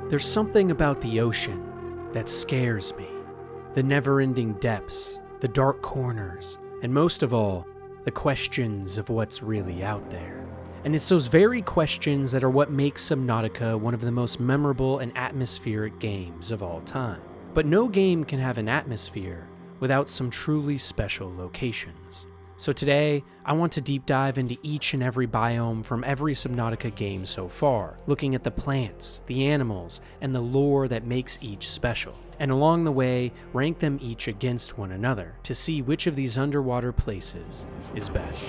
There's something about the ocean that scares me. The never-ending depths, the dark corners, and most of all, the questions of what's really out there. And it's those very questions that are what makes Subnautica one of the most memorable and atmospheric games of all time. But no game can have an atmosphere without some truly special locations. So today, I want to deep dive into each and every biome from every Subnautica game so far, looking at the plants, the animals, and the lore that makes each special. And along the way, rank them each against one another to see which of these underwater places is best.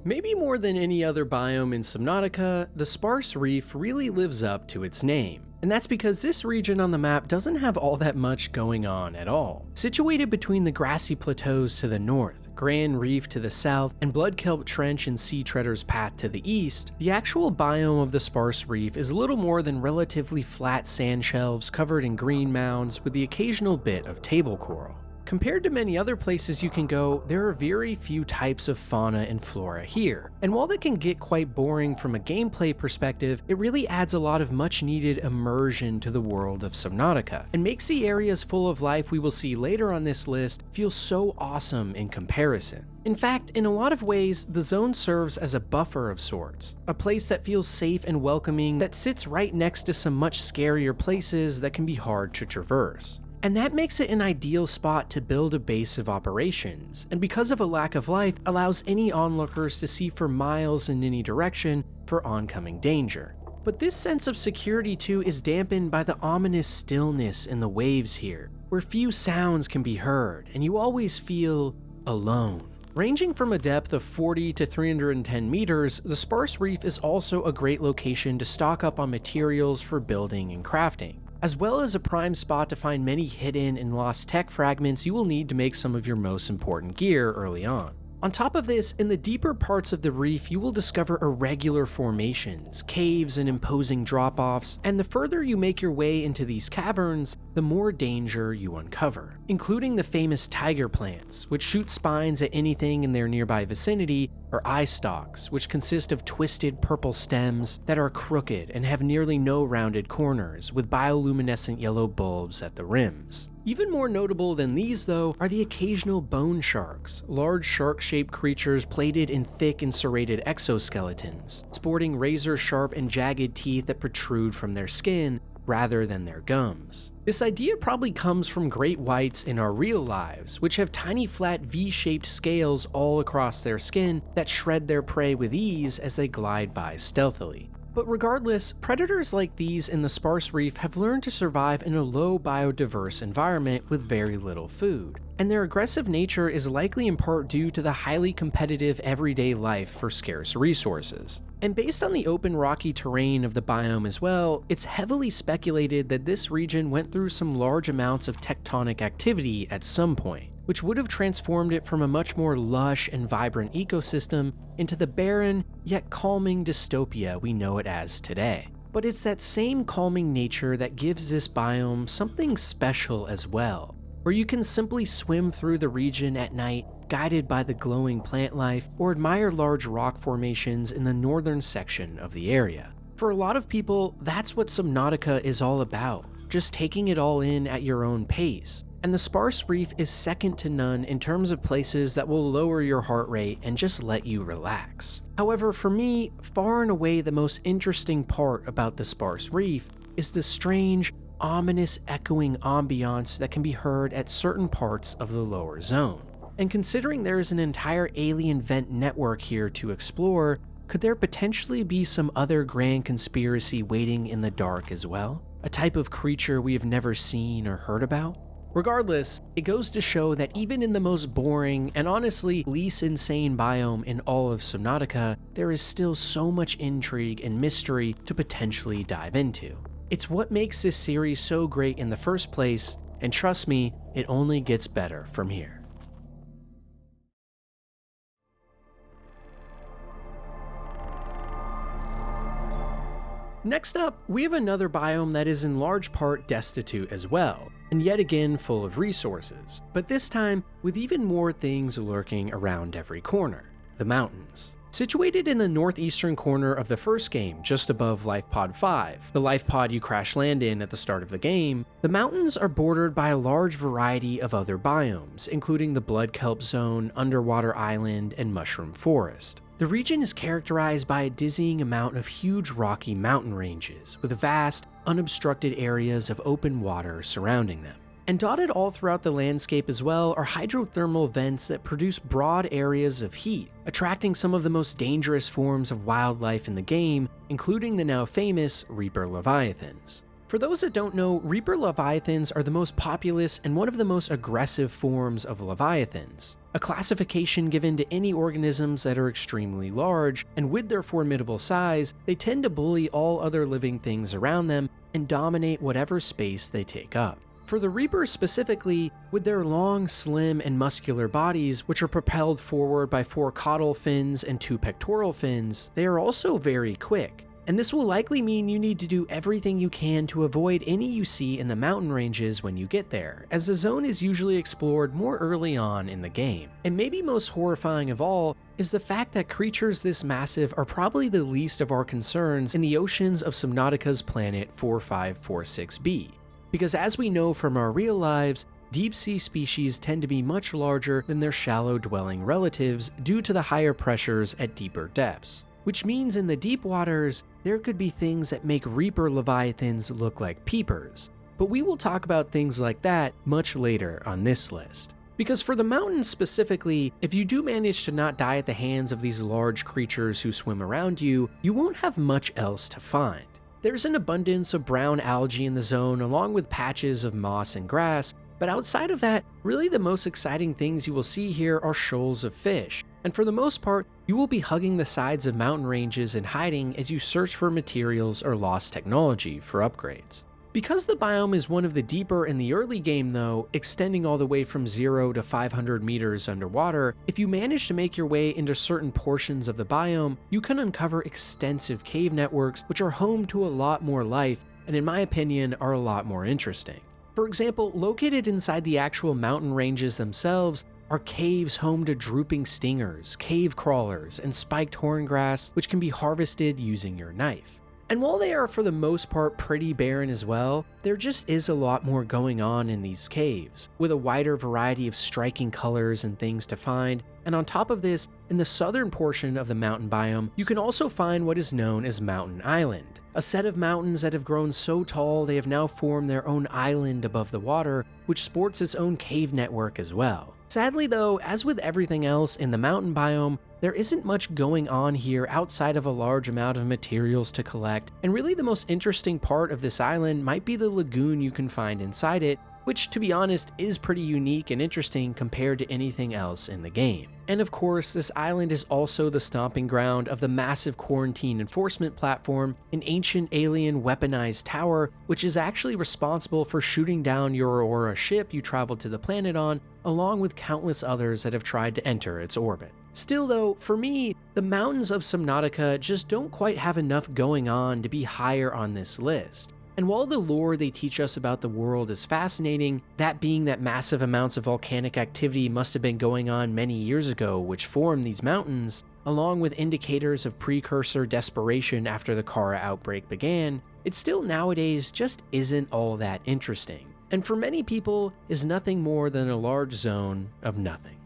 Maybe more than any other biome in Subnautica, the Sparse Reef really lives up to its name. And that's because this region on the map doesn't have all that much going on at all. Situated between the Grassy Plateaus to the north, Grand Reef to the south, and Blood Kelp Trench and Sea Treader's Path to the east, the actual biome of the Sparse Reef is little more than relatively flat sand shelves covered in green mounds with the occasional bit of table coral. Compared to many other places you can go, there are very few types of fauna and flora here. And while that can get quite boring from a gameplay perspective, it really adds a lot of much needed immersion to the world of Subnautica, and makes the areas full of life we will see later on this list feel so awesome in comparison. In fact, in a lot of ways, the zone serves as a buffer of sorts, a place that feels safe and welcoming that sits right next to some much scarier places that can be hard to traverse. And that makes it an ideal spot to build a base of operations, and because of a lack of life, allows any onlookers to see for miles in any direction for oncoming danger. But this sense of security too is dampened by the ominous stillness in the waves here, where few sounds can be heard, and you always feel alone. Ranging from a depth of 40 to 310 meters, the Sparse Reef is also a great location to stock up on materials for building and crafting, as well as a prime spot to find many hidden and lost tech fragments you will need to make some of your most important gear early on. On top of this, in the deeper parts of the reef, you will discover irregular formations, caves, and imposing drop-offs, and the further you make your way into these caverns, the more danger you uncover, including the famous tiger plants, which shoot spines at anything in their nearby vicinity, or eye stalks, which consist of twisted purple stems that are crooked and have nearly no rounded corners, with bioluminescent yellow bulbs at the rims. Even more notable than these, though, are the occasional bone sharks, large shark-shaped creatures plated in thick and serrated exoskeletons, sporting razor-sharp and jagged teeth that protrude from their skin rather than their gums. This idea probably comes from great whites in our real lives, which have tiny flat V-shaped scales all across their skin that shred their prey with ease as they glide by stealthily. But regardless, predators like these in the Sparse Reef have learned to survive in a low biodiverse environment with very little food, and their aggressive nature is likely in part due to the highly competitive everyday life for scarce resources. And based on the open rocky terrain of the biome as well, it's heavily speculated that this region went through some large amounts of tectonic activity at some point, which would have transformed it from a much more lush and vibrant ecosystem into the barren, yet calming dystopia we know it as today. But it's that same calming nature that gives this biome something special as well, where you can simply swim through the region at night, guided by the glowing plant life, or admire large rock formations in the northern section of the area. For a lot of people, that's what Subnautica is all about, just taking it all in at your own pace. And the Sparse Reef is second to none in terms of places that will lower your heart rate and just let you relax. However, for me, far and away the most interesting part about the Sparse Reef is the strange, ominous echoing ambiance that can be heard at certain parts of the lower zone. And considering there is an entire alien vent network here to explore, could there potentially be some other grand conspiracy waiting in the dark as well? A type of creature we have never seen or heard about? Regardless, it goes to show that even in the most boring and honestly least insane biome in all of Subnautica, there is still so much intrigue and mystery to potentially dive into. It's what makes this series so great in the first place, and trust me, it only gets better from here. Next up, we have another biome that is in large part destitute as well, and yet again full of resources, but this time with even more things lurking around every corner: the mountains. Situated in the northeastern corner of the first game, just above Life Pod 5, the life pod you crash land in at the start of the game, the mountains are bordered by a large variety of other biomes, including the Blood Kelp Zone, Underwater Island, and Mushroom Forest. The region is characterized by a dizzying amount of huge rocky mountain ranges, with vast, unobstructed areas of open water surrounding them. And dotted all throughout the landscape as well are hydrothermal vents that produce broad areas of heat, attracting some of the most dangerous forms of wildlife in the game, including the now famous Reaper Leviathans. For those that don't know, Reaper Leviathans are the most populous and one of the most aggressive forms of Leviathans, a classification given to any organisms that are extremely large, and with their formidable size, they tend to bully all other living things around them and dominate whatever space they take up. For the Reapers specifically, with their long, slim, and muscular bodies, which are propelled forward by 4 caudal fins and 2 pectoral fins, they are also very quick. And this will likely mean you need to do everything you can to avoid any you see in the mountain ranges when you get there, as the zone is usually explored more early on in the game. And maybe most horrifying of all is the fact that creatures this massive are probably the least of our concerns in the oceans of Subnautica's planet 4546b. Because as we know from our real lives, deep sea species tend to be much larger than their shallow dwelling relatives due to the higher pressures at deeper depths. Which means in the deep waters, there could be things that make Reaper Leviathans look like peepers. But we will talk about things like that much later on this list. Because for the mountains specifically, if you do manage to not die at the hands of these large creatures who swim around you, you won't have much else to find. There's an abundance of brown algae in the zone along with patches of moss and grass, but outside of that, really the most exciting things you will see here are shoals of fish, and for the most part, you will be hugging the sides of mountain ranges and hiding as you search for materials or lost technology for upgrades. Because the biome is one of the deeper in the early game though, extending all the way from 0 to 500 meters underwater, if you manage to make your way into certain portions of the biome, you can uncover extensive cave networks which are home to a lot more life, and in my opinion are a lot more interesting. For example, located inside the actual mountain ranges themselves are caves home to drooping stingers, cave crawlers, and spiked horngrass which can be harvested using your knife. And while they are for the most part pretty barren as well, there just is a lot more going on in these caves, with a wider variety of striking colors and things to find, and on top of this, in the southern portion of the mountain biome, you can also find what is known as Mountain Island, a set of mountains that have grown so tall they have now formed their own island above the water, which sports its own cave network as well. Sadly though, as with everything else in the mountain biome, there isn't much going on here outside of a large amount of materials to collect, and really the most interesting part of this island might be the lagoon you can find inside it, which to be honest is pretty unique and interesting compared to anything else in the game. And of course, this island is also the stomping ground of the massive quarantine enforcement platform, an ancient alien weaponized tower, which is actually responsible for shooting down your Aurora ship you traveled to the planet on, along with countless others that have tried to enter its orbit. Still though, for me, the mountains of Subnautica just don't quite have enough going on to be higher on this list. And while the lore they teach us about the world is fascinating, that being that massive amounts of volcanic activity must have been going on many years ago which formed these mountains, along with indicators of precursor desperation after the Kara outbreak began, it still nowadays just isn't all that interesting, and for many people is nothing more than a large zone of nothing.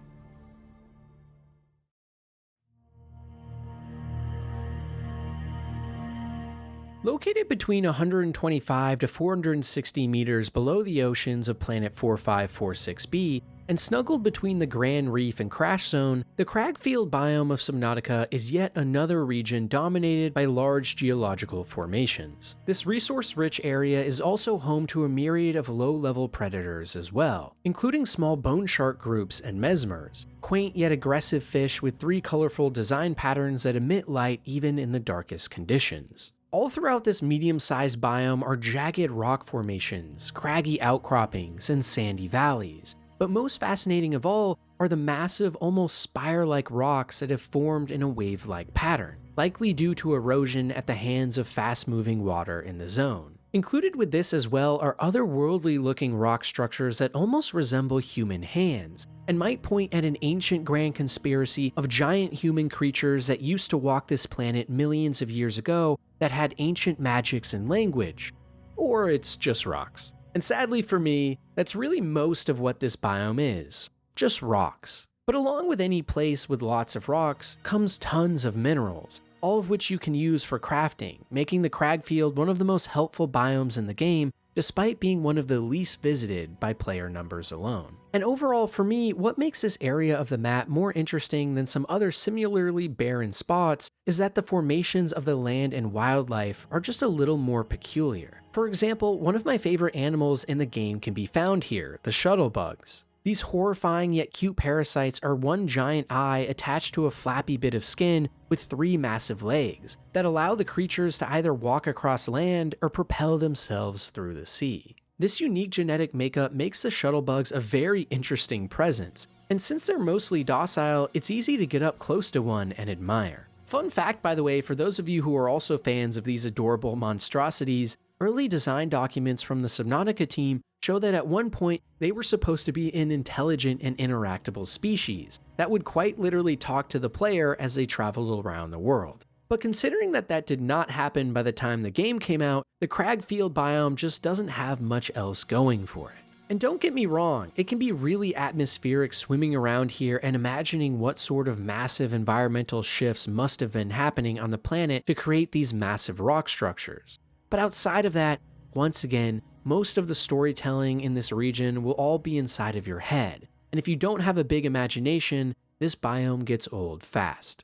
Located between 125 to 460 meters below the oceans of planet 4546b, and snuggled between the Grand Reef and Crash Zone, the Crag Field biome of Subnautica is yet another region dominated by large geological formations. This resource-rich area is also home to a myriad of low-level predators as well, including small bone shark groups and mesmers, quaint yet aggressive fish with 3 colorful design patterns that emit light even in the darkest conditions. All throughout this medium-sized biome are jagged rock formations, craggy outcroppings, and sandy valleys. But most fascinating of all are the massive, almost spire-like rocks that have formed in a wave-like pattern. likely due to erosion at the hands of fast-moving water in the zone. Included with this as well are otherworldly-looking rock structures that almost resemble human hands, and might point at an ancient grand conspiracy of giant human creatures that used to walk this planet millions of years ago that had ancient magics and language. Or it's just rocks. And sadly for me, that's really most of what this biome is. Just rocks. But along with any place with lots of rocks comes tons of minerals, all of which you can use for crafting, making the Crag Field one of the most helpful biomes in the game, despite being one of the least visited by player numbers alone. And overall for me, what makes this area of the map more interesting than some other similarly barren spots is that the formations of the land and wildlife are just a little more peculiar. For example, one of my favorite animals in the game can be found here, the shuttlebugs. These horrifying yet cute parasites are one giant eye attached to a flappy bit of skin with 3 massive legs that allow the creatures to either walk across land or propel themselves through the sea. This unique genetic makeup makes the shuttlebugs a very interesting presence, and since they're mostly docile, it's easy to get up close to one and admire. Fun fact, by the way, for those of you who are also fans of these adorable monstrosities, early design documents from the Subnautica team show that at one point they were supposed to be an intelligent and interactable species that would quite literally talk to the player as they traveled around the world. But considering that that did not happen by the time the game came out, the Crag Field biome just doesn't have much else going for it. And don't get me wrong, it can be really atmospheric swimming around here and imagining what sort of massive environmental shifts must have been happening on the planet to create these massive rock structures. But outside of that, once again, most of the storytelling in this region will all be inside of your head, and if you don't have a big imagination, this biome gets old fast.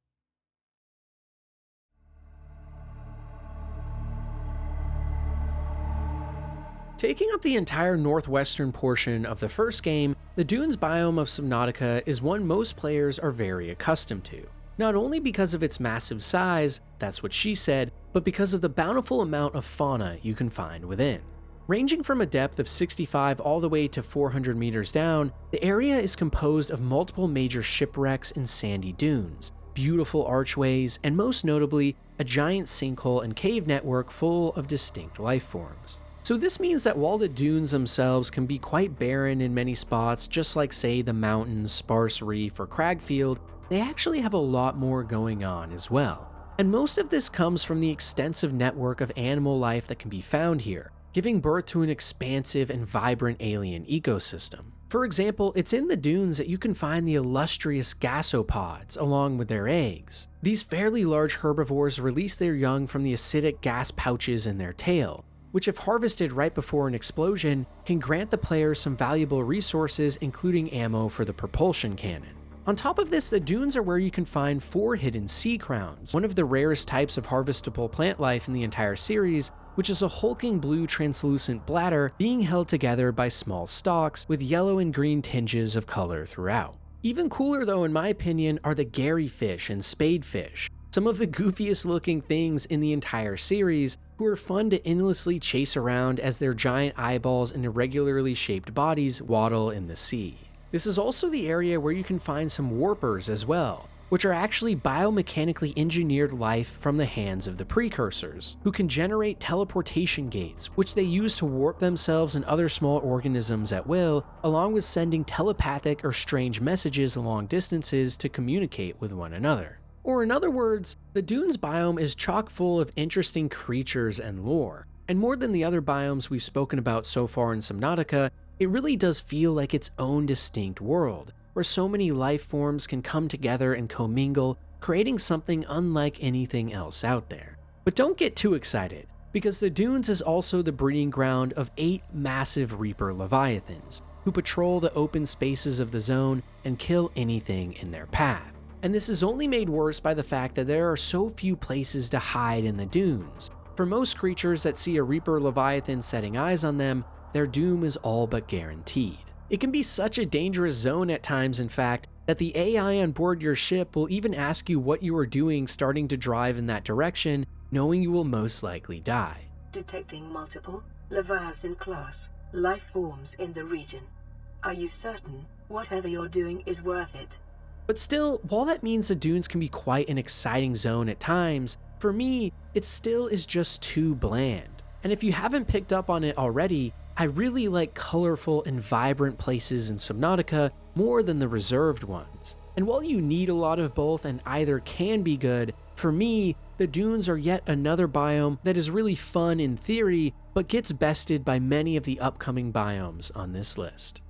Taking up the entire northwestern portion of the first game, the dunes biome of Subnautica is one most players are very accustomed to. Not only because of its massive size, that's what she said, but because of the bountiful amount of fauna you can find within. Ranging from a depth of 65 all the way to 400 meters down, the area is composed of multiple major shipwrecks and sandy dunes, beautiful archways, and most notably, a giant sinkhole and cave network full of distinct life forms. So this means that while the dunes themselves can be quite barren in many spots, just like say the mountains, Sparse Reef, or Crag Field, they actually have a lot more going on as well. And most of this comes from the extensive network of animal life that can be found here, giving birth to an expansive and vibrant alien ecosystem. For example, it's in the dunes that you can find the illustrious gasopods along with their eggs. These fairly large herbivores release their young from the acidic gas pouches in their tail, which if harvested right before an explosion, can grant the player some valuable resources including ammo for the propulsion cannon. On top of this, the dunes are where you can find 4 hidden sea crowns, one of the rarest types of harvestable plant life in the entire series, which is a hulking blue translucent bladder being held together by small stalks with yellow and green tinges of color throughout. Even cooler though in my opinion are the garryfish and spadefish, some of the goofiest looking things in the entire series, who are fun to endlessly chase around as their giant eyeballs and irregularly shaped bodies waddle in the sea. This is also the area where you can find some warpers as well, which are actually biomechanically engineered life from the hands of the precursors, who can generate teleportation gates, which they use to warp themselves and other small organisms at will, along with sending telepathic or strange messages long distances to communicate with one another. Or in other words, the dunes biome is chock full of interesting creatures and lore, and more than the other biomes we've spoken about so far in Subnautica, it really does feel like its own distinct world, where so many life forms can come together and commingle, creating something unlike anything else out there. But don't get too excited, because the dunes is also the breeding ground of 8 massive Reaper Leviathans, who patrol the open spaces of the zone and kill anything in their path. And this is only made worse by the fact that there are so few places to hide in the dunes. For most creatures that see a Reaper Leviathan setting eyes on them, their doom is all but guaranteed. It can be such a dangerous zone at times, in fact, that the AI on board your ship will even ask you what you are doing starting to drive in that direction, knowing you will most likely die. Detecting multiple Leviathan class life forms in the region. Are you certain whatever you're doing is worth it? But still, while that means the dunes can be quite an exciting zone at times, for me, it still is just too bland. And if you haven't picked up on it already, I really like colorful and vibrant places in Subnautica more than the reserved ones. And while you need a lot of both and either can be good, for me, the dunes are yet another biome that is really fun in theory, but gets bested by many of the upcoming biomes on this list.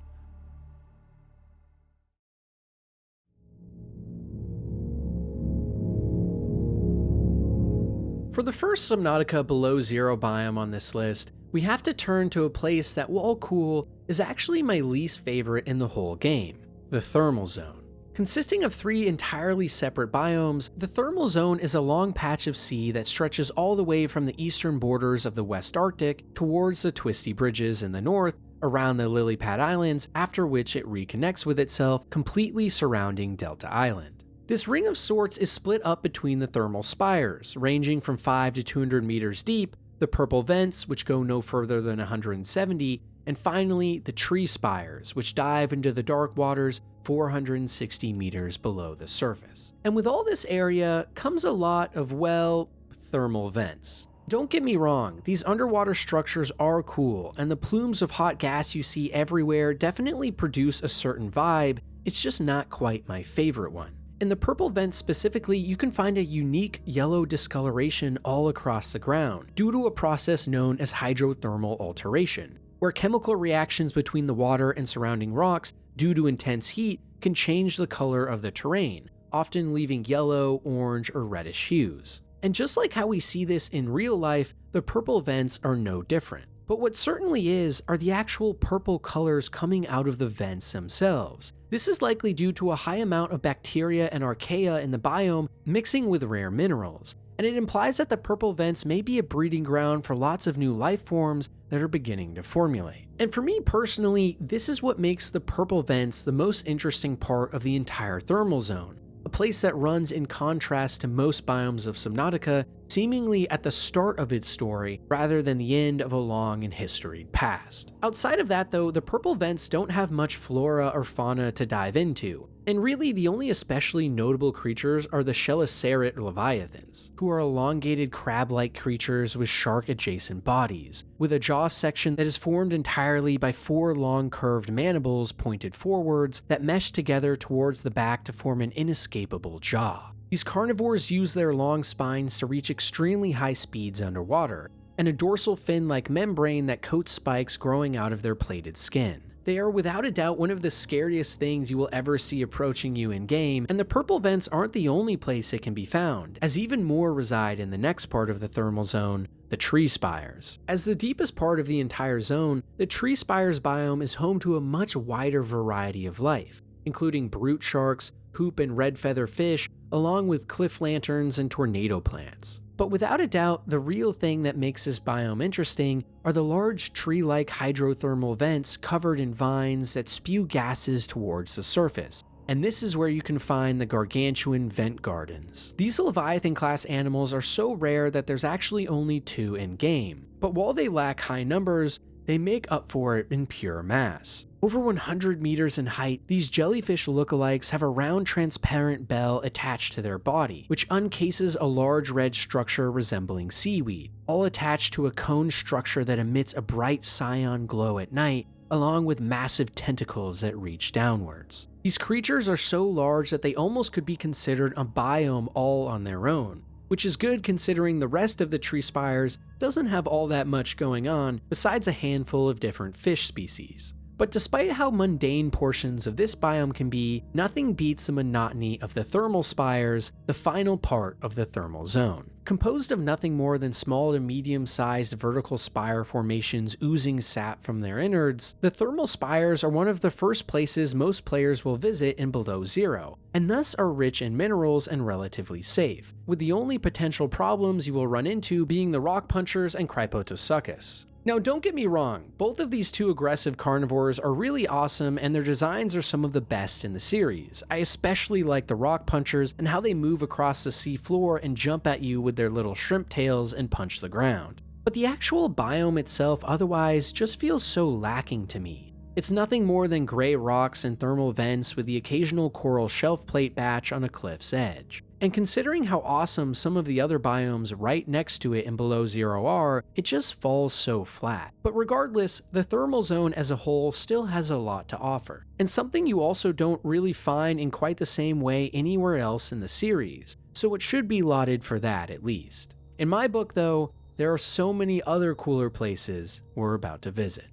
For the first Subnautica below zero biome on this list, we have to turn to a place that, while cool, is actually my least favorite in the whole game, the Thermal Zone. Consisting of 3 entirely separate biomes, the Thermal Zone is a long patch of sea that stretches all the way from the eastern borders of the West Arctic towards the Twisty Bridges in the north, around the Lilypad Islands, after which it reconnects with itself, completely surrounding Delta Island. This ring of sorts is split up between the thermal spires, ranging from 5 to 200 meters deep, the purple vents, which go no further than 170, and finally the tree spires, which dive into the dark waters 460 meters below the surface. And with all this area comes a lot of, well, thermal vents. Don't get me wrong, these underwater structures are cool, and the plumes of hot gas you see everywhere definitely produce a certain vibe, it's just not quite my favorite one. In the purple vents specifically, you can find a unique yellow discoloration all across the ground, due to a process known as hydrothermal alteration, where chemical reactions between the water and surrounding rocks due to intense heat can change the color of the terrain, often leaving yellow, orange, or reddish hues. And just like how we see this in real life, the purple vents are no different. But what certainly is are the actual purple colors coming out of the vents themselves. This is likely due to a high amount of bacteria and archaea in the biome mixing with rare minerals, and it implies that the purple vents may be a breeding ground for lots of new life forms that are beginning to formulate. And for me personally, this is what makes the purple vents the most interesting part of the entire thermal zone, a place that runs in contrast to most biomes of Subnautica, seemingly at the start of its story rather than the end of a long and historied past. Outside of that though, the purple vents don't have much flora or fauna to dive into, and really the only especially notable creatures are the Chelocerat leviathans, who are elongated crab-like creatures with shark-adjacent bodies, with a jaw section that is formed entirely by 4 long curved mandibles pointed forwards that mesh together towards the back to form an inescapable jaw. These carnivores use their long spines to reach extremely high speeds underwater, and a dorsal fin-like membrane that coats spikes growing out of their plated skin. They are without a doubt one of the scariest things you will ever see approaching you in-game, and the purple vents aren't the only place it can be found, as even more reside in the next part of the thermal zone, the tree spires. As the deepest part of the entire zone, the tree spires biome is home to a much wider variety of life, including brute sharks, hoop and red feather fish, along with cliff lanterns and tornado plants. But without a doubt, the real thing that makes this biome interesting are the large tree-like hydrothermal vents covered in vines that spew gases towards the surface. And this is where you can find the gargantuan vent gardens. These Leviathan-class animals are so rare that there's actually only 2 in-game, but while they lack high numbers, they make up for it in pure mass. Over 100 meters in height, these jellyfish lookalikes have a round transparent bell attached to their body, which uncases a large red structure resembling seaweed, all attached to a cone structure that emits a bright cyan glow at night, along with massive tentacles that reach downwards. These creatures are so large that they almost could be considered a biome all on their own, which is good considering the rest of the tree spires doesn't have all that much going on besides a handful of different fish species. But despite how mundane portions of this biome can be, nothing beats the monotony of the thermal spires, the final part of the thermal zone. Composed of nothing more than small to medium-sized vertical spire formations oozing sap from their innards, the thermal spires are one of the first places most players will visit in below zero, and thus are rich in minerals and relatively safe, with the only potential problems you will run into being the rock punchers and Cryptosuchus. Now don't get me wrong, both of these 2 aggressive carnivores are really awesome and their designs are some of the best in the series. I especially like the rock punchers and how they move across the sea floor and jump at you with their little shrimp tails and punch the ground. But the actual biome itself otherwise just feels so lacking to me. It's nothing more than gray rocks and thermal vents with the occasional coral shelf plate batch on a cliff's edge. And considering how awesome some of the other biomes right next to it and below zero are, it just falls so flat. But regardless, the thermal zone as a whole still has a lot to offer, and something you also don't really find in quite the same way anywhere else in the series, so it should be lauded for that at least. In my book though, there are so many other cooler places we're about to visit.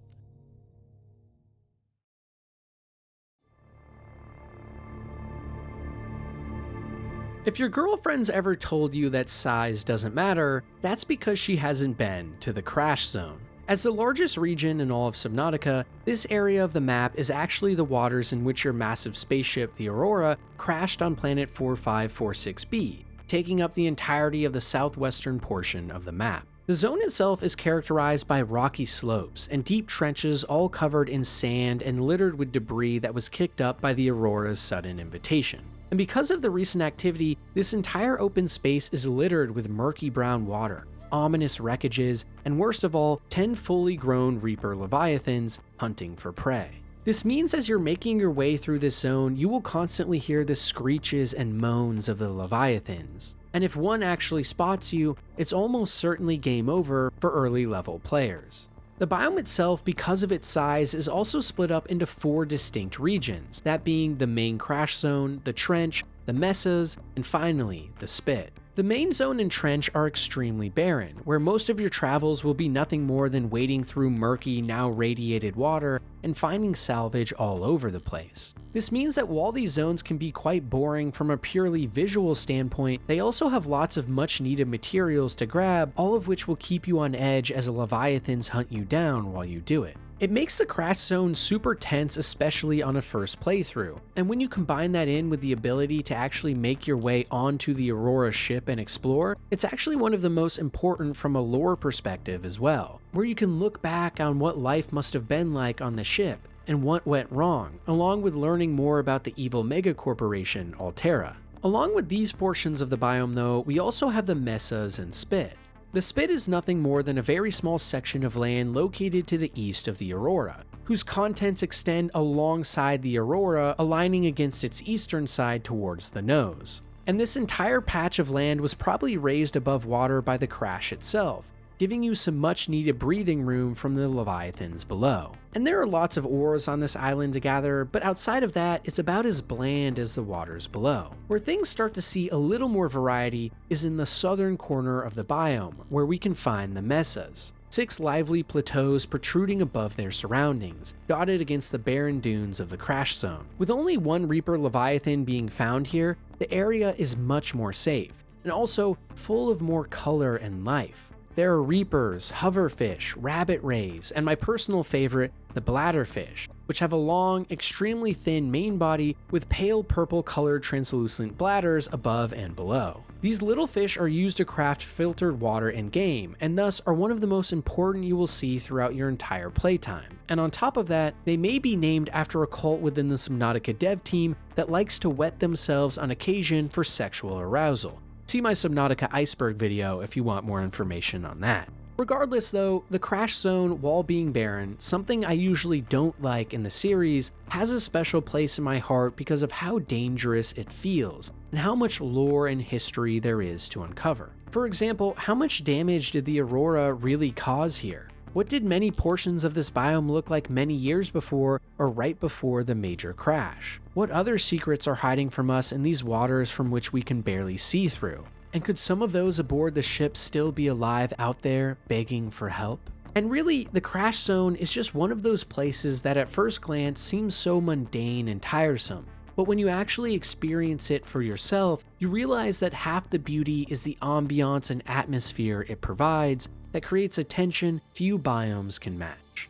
If your girlfriend's ever told you that size doesn't matter, that's because she hasn't been to the Crash Zone. As the largest region in all of Subnautica, this area of the map is actually the waters in which your massive spaceship, the Aurora, crashed on planet 4546b, taking up the entirety of the southwestern portion of the map. The zone itself is characterized by rocky slopes and deep trenches all covered in sand and littered with debris that was kicked up by the Aurora's sudden invitation. And because of the recent activity, this entire open space is littered with murky brown water, ominous wreckages, and worst of all, 10 fully grown Reaper Leviathans hunting for prey. This means as you're making your way through this zone, you will constantly hear the screeches and moans of the Leviathans. And if one actually spots you, it's almost certainly game over for early level players. The biome itself, because of its size, is also split up into 4 distinct regions, that being the main crash zone, the trench, the mesas, and finally, the spit. The main zone and trench are extremely barren, where most of your travels will be nothing more than wading through murky, now radiated water and finding salvage all over the place. This means that while these zones can be quite boring from a purely visual standpoint, they also have lots of much needed materials to grab, all of which will keep you on edge as the Leviathans hunt you down while you do it. It makes the crash zone super tense, especially on a first playthrough, and when you combine that in with the ability to actually make your way onto the Aurora ship and explore, it's actually one of the most important from a lore perspective as well, where you can look back on what life must have been like on the ship and what went wrong, along with learning more about the evil megacorporation Alterra. Along with these portions of the biome though, we also have the mesas and spit. The spit is nothing more than a very small section of land located to the east of the Aurora, whose contents extend alongside the Aurora, aligning against its eastern side towards the nose. And this entire patch of land was probably raised above water by the crash itself, giving you some much needed breathing room from the Leviathans below. And there are lots of ores on this island to gather, but outside of that, it's about as bland as the waters below. Where things start to see a little more variety is in the southern corner of the biome, where we can find the mesas. 6 lively plateaus protruding above their surroundings, dotted against the barren dunes of the crash zone. With only 1 Reaper Leviathan being found here, the area is much more safe, and also full of more color and life. There are reapers, hoverfish, rabbit rays, and my personal favorite, the bladderfish, which have a long, extremely thin main body with pale purple colored translucent bladders above and below. These little fish are used to craft filtered water and game, and thus are one of the most important you will see throughout your entire playtime. And on top of that, they may be named after a cult within the Subnautica dev team that likes to wet themselves on occasion for sexual arousal. See my Subnautica iceberg video if you want more information on that. Regardless though, the crash zone, while being barren, something I usually don't like in the series, has a special place in my heart because of how dangerous it feels, and how much lore and history there is to uncover. For example, how much damage did the Aurora really cause here? What did many portions of this biome look like many years before or right before the major crash? What other secrets are hiding from us in these waters from which we can barely see through? And could some of those aboard the ship still be alive out there begging for help? And really, the crash zone is just one of those places that at first glance seems so mundane and tiresome. But when you actually experience it for yourself, you realize that half the beauty is the ambiance and atmosphere it provides that creates a tension few biomes can match.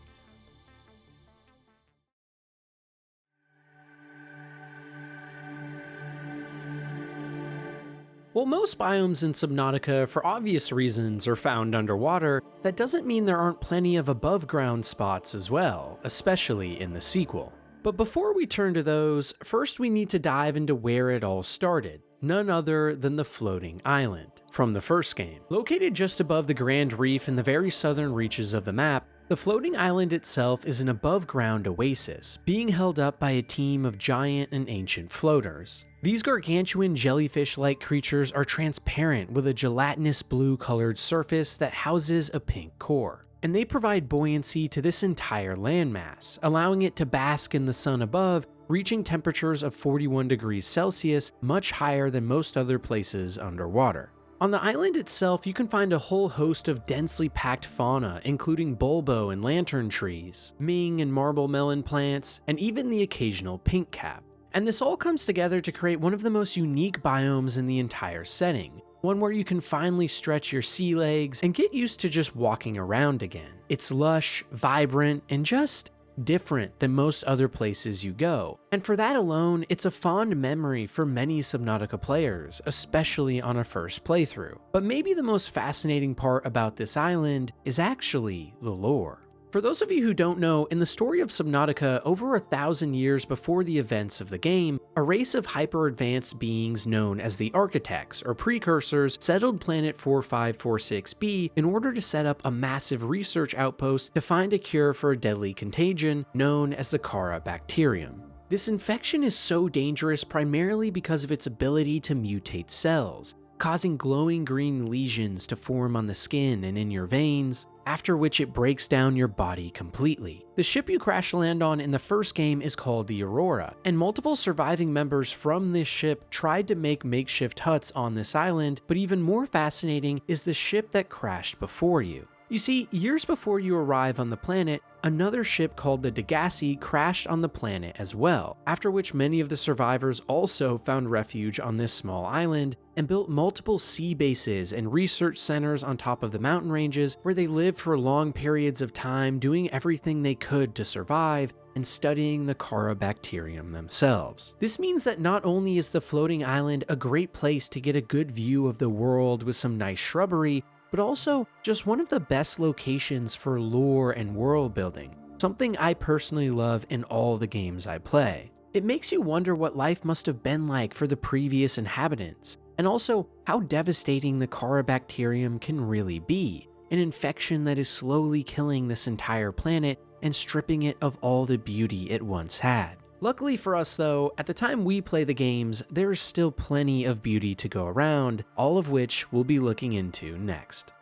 While most biomes in Subnautica, for obvious reasons, are found underwater, that doesn't mean there aren't plenty of above-ground spots as well, especially in the sequel. But before we turn to those, first we need to dive into where it all started, none other than the floating island from the first game. Located just above the Grand Reef in the very southern reaches of the map, The floating island itself is an above-ground oasis, being held up by a team of giant and ancient floaters. These gargantuan jellyfish-like creatures are transparent with a gelatinous blue-colored surface that houses a pink core, and they provide buoyancy to this entire landmass, allowing it to bask in the sun above, reaching temperatures of 41 degrees Celsius, much higher than most other places underwater. On the island itself, you can find a whole host of densely packed fauna, including bulbo and lantern trees, Ming and marble melon plants, and even the occasional pink cap. And this all comes together to create one of the most unique biomes in the entire setting, one where you can finally stretch your sea legs and get used to just walking around again. It's lush, vibrant, and just different than most other places you go, and for that alone, it's a fond memory for many Subnautica players, especially on a first playthrough. But maybe the most fascinating part about this island is actually the lore. For those of you who don't know, in the story of Subnautica, over 1,000 years before the events of the game, a race of hyper-advanced beings known as the Architects, or Precursors, settled planet 4546b in order to set up a massive research outpost to find a cure for a deadly contagion known as the Cara bacterium. This infection is so dangerous primarily because of its ability to mutate cells, causing glowing green lesions to form on the skin and in your veins, after which it breaks down your body completely. The ship you crash land on in the first game is called the Aurora, and multiple surviving members from this ship tried to make makeshift huts on this island, but even more fascinating is the ship that crashed before you. You see, years before you arrive on the planet, another ship called the Degassi crashed on the planet as well, after which many of the survivors also found refuge on this small island and built multiple sea bases and research centers on top of the mountain ranges where they lived for long periods of time doing everything they could to survive and studying the Cara bacterium themselves. This means that not only is the floating island a great place to get a good view of the world with some nice shrubbery, but also just one of the best locations for lore and world building, something I personally love in all the games I play. It makes you wonder what life must have been like for the previous inhabitants, and also how devastating the Cara bacterium can really be, an infection that is slowly killing this entire planet and stripping it of all the beauty it once had. Luckily for us though, at the time we play the games, there is still plenty of beauty to go around, all of which we'll be looking into next.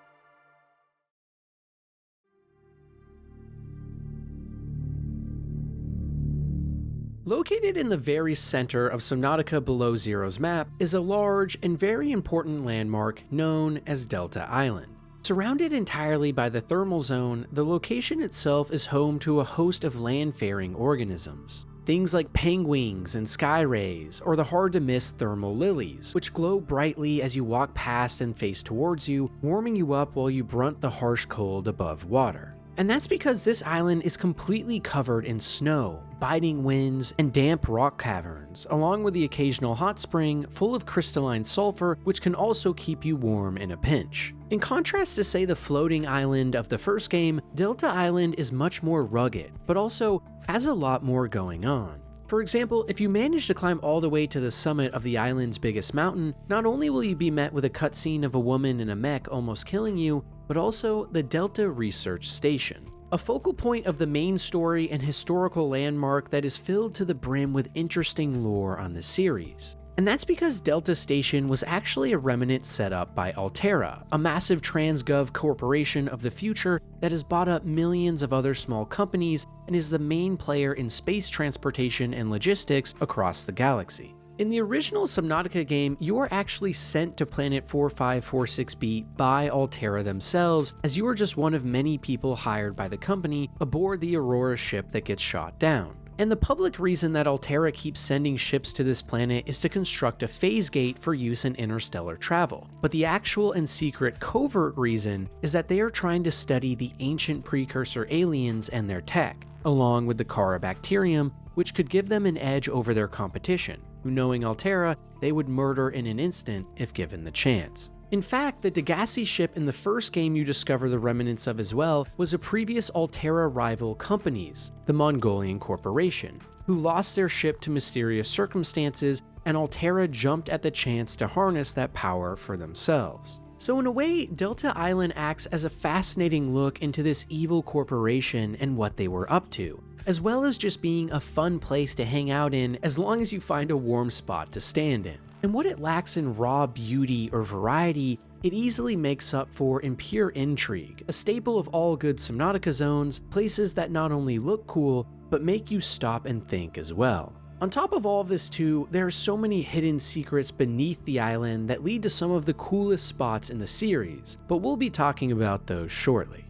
Located in the very center of Subnautica Below Zero's map is a large and very important landmark known as Delta Island. Surrounded entirely by the thermal zone, the location itself is home to a host of land-faring organisms. Things like penguins and sky rays, or the hard-to-miss thermal lilies, which glow brightly as you walk past and face towards you, warming you up while you brunt the harsh cold above water. And that's because this island is completely covered in snow, biting winds, and damp rock caverns, along with the occasional hot spring full of crystalline sulfur, which can also keep you warm in a pinch. In contrast to, say, the floating island of the first game, Delta Island is much more rugged, but also has a lot more going on. For example, if you manage to climb all the way to the summit of the island's biggest mountain, not only will you be met with a cutscene of a woman in a mech almost killing you, but also the Delta Research Station, a focal point of the main story and historical landmark that is filled to the brim with interesting lore on the series. And that's because Delta Station was actually a remnant set up by Altera, a massive transgov corporation of the future that has bought up millions of other small companies and is the main player in space transportation and logistics across the galaxy. In the original Subnautica game, you are actually sent to planet 4546b by Altera themselves, as you are just one of many people hired by the company aboard the Aurora ship that gets shot down. And the public reason that Altera keeps sending ships to this planet is to construct a phase gate for use in interstellar travel. But the actual and secret covert reason is that they are trying to study the ancient precursor aliens and their tech, along with the Cara bacterium, which could give them an edge over their competition, who, knowing Altera, they would murder in an instant if given the chance. In fact, the Degassi ship in the first game you discover the remnants of as well was a previous Altera rival company's, the Mongolian Corporation, who lost their ship to mysterious circumstances, and Altera jumped at the chance to harness that power for themselves. So in a way, Delta Island acts as a fascinating look into this evil corporation and what they were up to, as well as just being a fun place to hang out in as long as you find a warm spot to stand in. And what it lacks in raw beauty or variety, it easily makes up for in pure intrigue, a staple of all good Subnautica zones, places that not only look cool, but make you stop and think as well. On top of all of this too, there are so many hidden secrets beneath the island that lead to some of the coolest spots in the series, but we'll be talking about those shortly.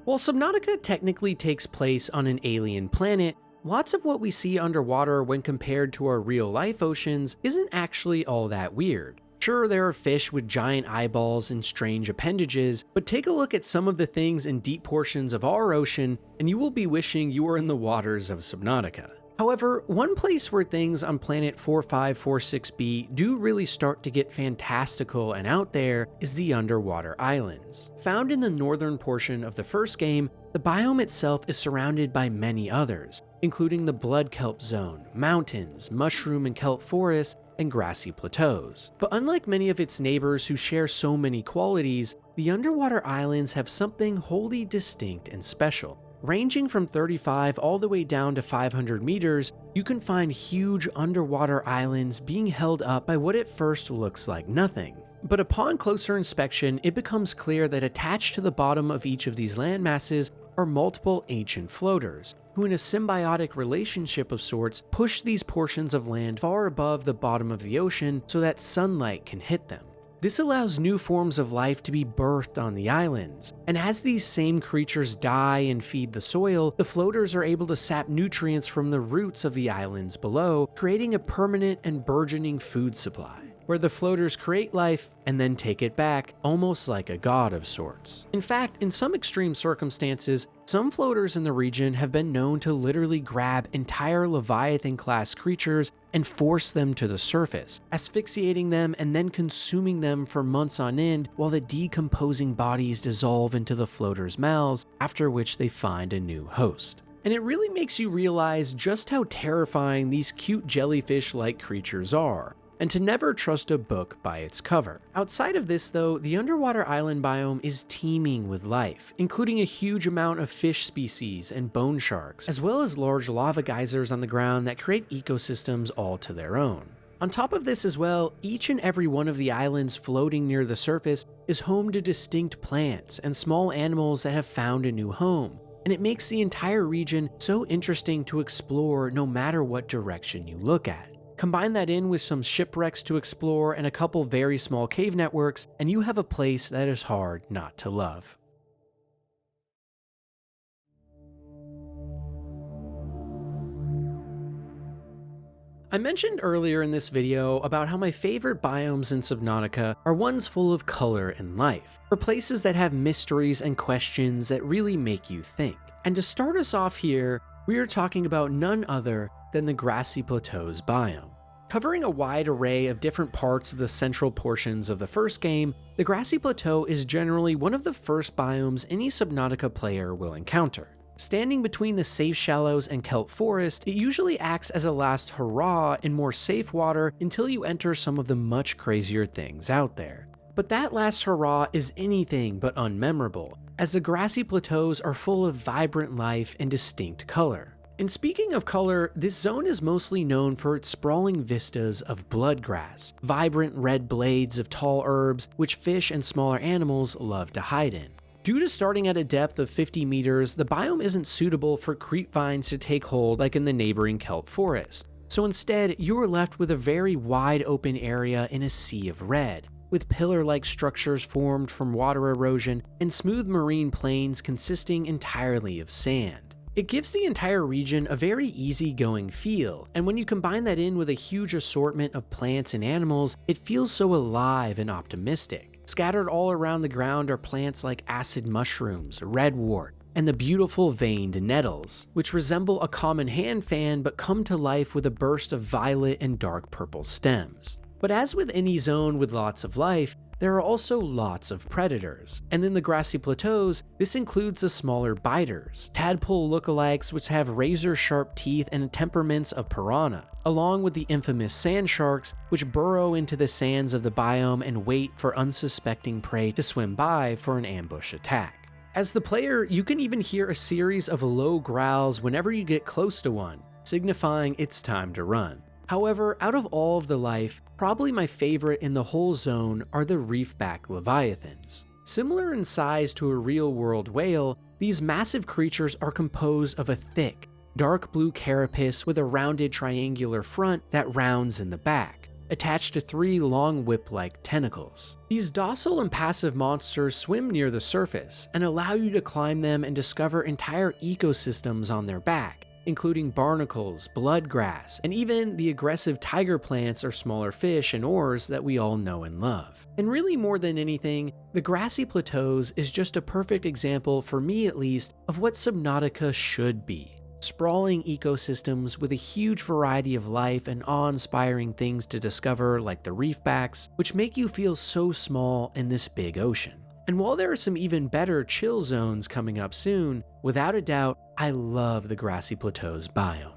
While Subnautica technically takes place on an alien planet, lots of what we see underwater when compared to our real-life oceans isn't actually all that weird. Sure, there are fish with giant eyeballs and strange appendages, but take a look at some of the things in deep portions of our ocean and you will be wishing you were in the waters of Subnautica. However, one place where things on planet 4546b do really start to get fantastical and out there is the underwater islands. Found in the northern portion of the first game, the biome itself is surrounded by many others, including the blood kelp zone, mountains, mushroom and kelp forests, and grassy plateaus. But unlike many of its neighbors who share so many qualities, the underwater islands have something wholly distinct and special. Ranging from 35 all the way down to 500 meters, you can find huge underwater islands being held up by what at first looks like nothing. But upon closer inspection, it becomes clear that attached to the bottom of each of these land masses are multiple ancient floaters, who in a symbiotic relationship of sorts push these portions of land far above the bottom of the ocean so that sunlight can hit them. This allows new forms of life to be birthed on the islands, and as these same creatures die and feed the soil, the floaters are able to sap nutrients from the roots of the islands below, creating a permanent and burgeoning food supply, where the floaters create life and then take it back, almost like a god of sorts. In fact, in some extreme circumstances, some floaters in the region have been known to literally grab entire Leviathan-class creatures and force them to the surface, asphyxiating them and then consuming them for months on end while the decomposing bodies dissolve into the floaters' mouths, after which they find a new host. And it really makes you realize just how terrifying these cute jellyfish-like creatures are, and to never trust a book by its cover. Outside of this though, the underwater island biome is teeming with life, including a huge amount of fish species and bone sharks, as well as large lava geysers on the ground that create ecosystems all to their own. On top of this as well, each and every one of the islands floating near the surface is home to distinct plants and small animals that have found a new home, and it makes the entire region so interesting to explore no matter what direction you look at. Combine that in with some shipwrecks to explore and a couple very small cave networks, and you have a place that is hard not to love. I mentioned earlier in this video about how my favorite biomes in Subnautica are ones full of color and life, or places that have mysteries and questions that really make you think. And to start us off here, we are talking about none other than the Grassy Plateaus biome. Covering a wide array of different parts of the central portions of the first game, the Grassy Plateau is generally one of the first biomes any Subnautica player will encounter. Standing between the safe shallows and kelp forest, it usually acts as a last hurrah in more safe water until you enter some of the much crazier things out there. But that last hurrah is anything but unmemorable, as the Grassy Plateaus are full of vibrant life and distinct color. And speaking of color, this zone is mostly known for its sprawling vistas of bloodgrass, vibrant red blades of tall herbs which fish and smaller animals love to hide in. Due to starting at a depth of 50 meters, the biome isn't suitable for creep vines to take hold like in the neighboring kelp forest. So instead, you are left with a very wide open area in a sea of red, with pillar-like structures formed from water erosion and smooth marine plains consisting entirely of sand. It gives the entire region a very easygoing feel, and when you combine that in with a huge assortment of plants and animals, it feels so alive and optimistic. Scattered all around the ground are plants like acid mushrooms, redwort, and the beautiful veined nettles, which resemble a common hand fan but come to life with a burst of violet and dark purple stems. But as with any zone with lots of life, there are also lots of predators, and in the Grassy Plateaus, this includes the smaller biters, tadpole lookalikes which have razor-sharp teeth and temperaments of piranha, along with the infamous sand sharks which burrow into the sands of the biome and wait for unsuspecting prey to swim by for an ambush attack. As the player, you can even hear a series of low growls whenever you get close to one, signifying it's time to run. However, out of all of the life, probably my favorite in the whole zone are the reefback leviathans. Similar in size to a real-world whale, these massive creatures are composed of a thick, dark blue carapace with a rounded triangular front that rounds in the back, attached to 3 long whip-like tentacles. These docile and passive monsters swim near the surface and allow you to climb them and discover entire ecosystems on their back, including barnacles, bloodgrass, and even the aggressive tiger plants or smaller fish and oars that we all know and love. And really more than anything, the Grassy Plateaus is just a perfect example, for me at least, of what Subnautica should be. Sprawling ecosystems with a huge variety of life and awe-inspiring things to discover like the reefbacks, which make you feel so small in this big ocean. And while there are some even better chill zones coming up soon, without a doubt, I love the Grassy Plateaus biome.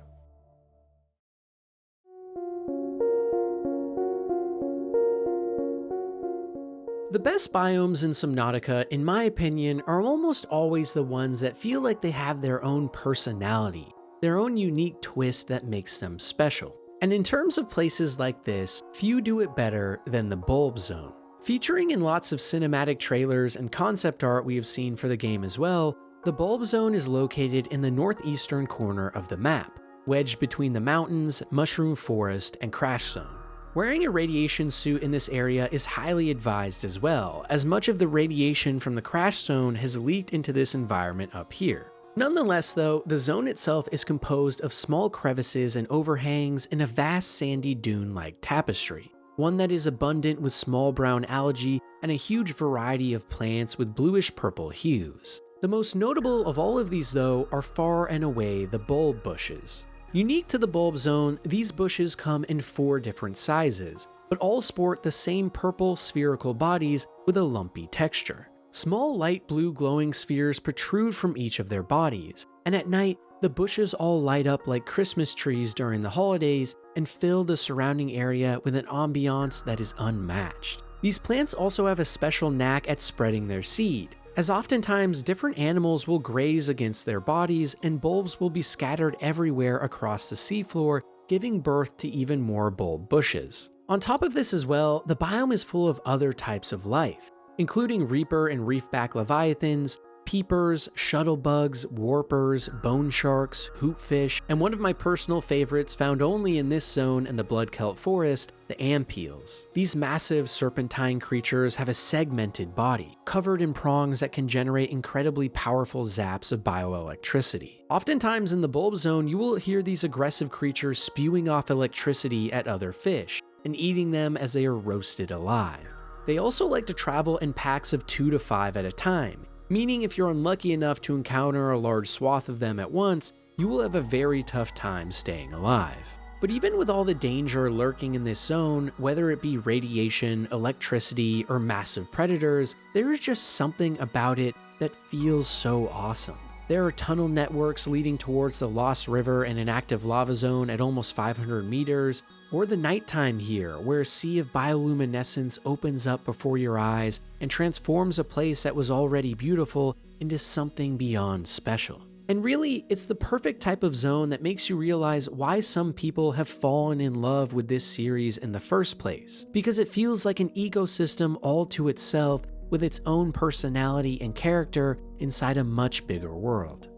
The best biomes in Subnautica, in my opinion, are almost always the ones that feel like they have their own personality, their own unique twist that makes them special. And in terms of places like this, few do it better than the Bulb Zone. Featuring in lots of cinematic trailers and concept art we have seen for the game as well, the Bulb Zone is located in the northeastern corner of the map, wedged between the mountains, mushroom forest, and crash zone. Wearing a radiation suit in this area is highly advised as well, as much of the radiation from the crash zone has leaked into this environment up here. Nonetheless though, the zone itself is composed of small crevices and overhangs in a vast sandy dune-like tapestry, one that is abundant with small brown algae and a huge variety of plants with bluish-purple hues. The most notable of all of these though are far and away the bulb bushes. Unique to the Bulb Zone, these bushes come in 4 different sizes, but all sport the same purple spherical bodies with a lumpy texture. Small light blue glowing spheres protrude from each of their bodies, and at night, the bushes all light up like Christmas trees during the holidays and fill the surrounding area with an ambiance that is unmatched. These plants also have a special knack at spreading their seed, as oftentimes different animals will graze against their bodies and bulbs will be scattered everywhere across the seafloor, giving birth to even more bulb bushes. On top of this as well, the biome is full of other types of life, including reaper and reefback leviathans, peepers, shuttlebugs, warpers, bone sharks, hoopfish, and one of my personal favorites found only in this zone and the Blood Kelp Forest, the ampeels. These massive serpentine creatures have a segmented body, covered in prongs that can generate incredibly powerful zaps of bioelectricity. Oftentimes in the Bulb Zone, you will hear these aggressive creatures spewing off electricity at other fish, and eating them as they are roasted alive. They also like to travel in packs of 2 to 5 at a time, meaning if you're unlucky enough to encounter a large swath of them at once, you will have a very tough time staying alive. But even with all the danger lurking in this zone, whether it be radiation, electricity, or massive predators, there is just something about it that feels so awesome. There are tunnel networks leading towards the Lost River and an active lava zone at almost 500 meters, or the nighttime here, where a sea of bioluminescence opens up before your eyes and transforms a place that was already beautiful into something beyond special. And really, it's the perfect type of zone that makes you realize why some people have fallen in love with this series in the first place, because it feels like an ecosystem all to itself with its own personality and character inside a much bigger world.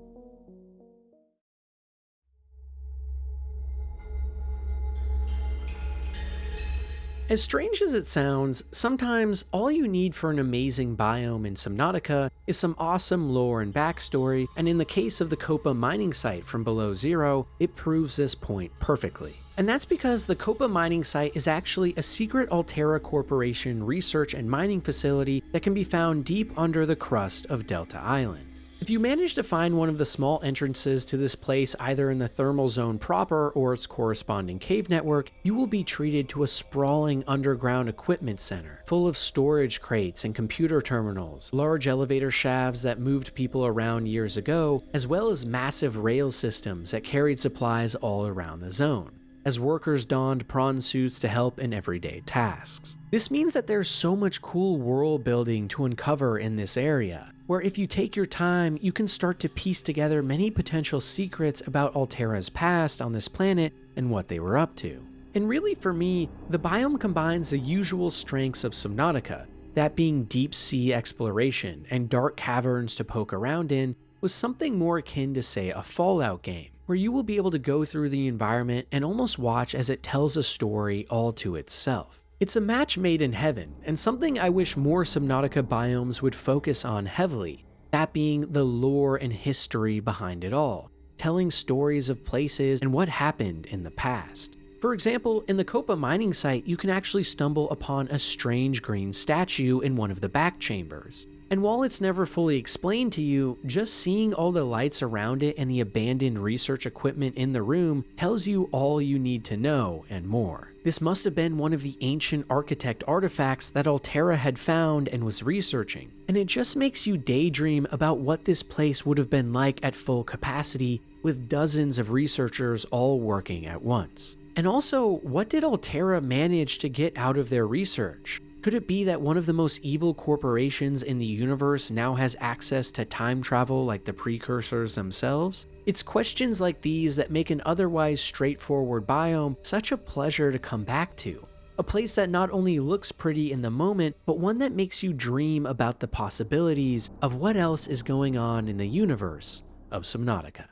As strange as it sounds, sometimes all you need for an amazing biome in Subnautica is some awesome lore and backstory, and in the case of the Koppa mining site from Below Zero, it proves this point perfectly. And that's because the Koppa mining site is actually a secret Altera Corporation research and mining facility that can be found deep under the crust of Delta Island. If you manage to find one of the small entrances to this place either in the thermal zone proper or its corresponding cave network, you will be treated to a sprawling underground equipment center, full of storage crates and computer terminals, large elevator shafts that moved people around years ago, as well as massive rail systems that carried supplies all around the zone, as workers donned prawn suits to help in everyday tasks. This means that there's so much cool world building to uncover in this area, where if you take your time, you can start to piece together many potential secrets about Alterra's past on this planet and what they were up to. And really for me, the biome combines the usual strengths of Subnautica, that being deep sea exploration and dark caverns to poke around in, with something more akin to say a Fallout game, where you will be able to go through the environment and almost watch as it tells a story all to itself. It's a match made in heaven, and something I wish more Subnautica biomes would focus on heavily, that being the lore and history behind it all, telling stories of places and what happened in the past. For example, in the Koppa mining site, you can actually stumble upon a strange green statue in one of the back chambers. And while it's never fully explained to you, just seeing all the lights around it and the abandoned research equipment in the room tells you all you need to know and more. This must have been one of the ancient architect artifacts that Alterra had found and was researching, and it just makes you daydream about what this place would have been like at full capacity with dozens of researchers all working at once. And also, what did Alterra manage to get out of their research? Could it be that one of the most evil corporations in the universe now has access to time travel like the precursors themselves? It's questions like these that make an otherwise straightforward biome such a pleasure to come back to. A place that not only looks pretty in the moment, but one that makes you dream about the possibilities of what else is going on in the universe of Subnautica.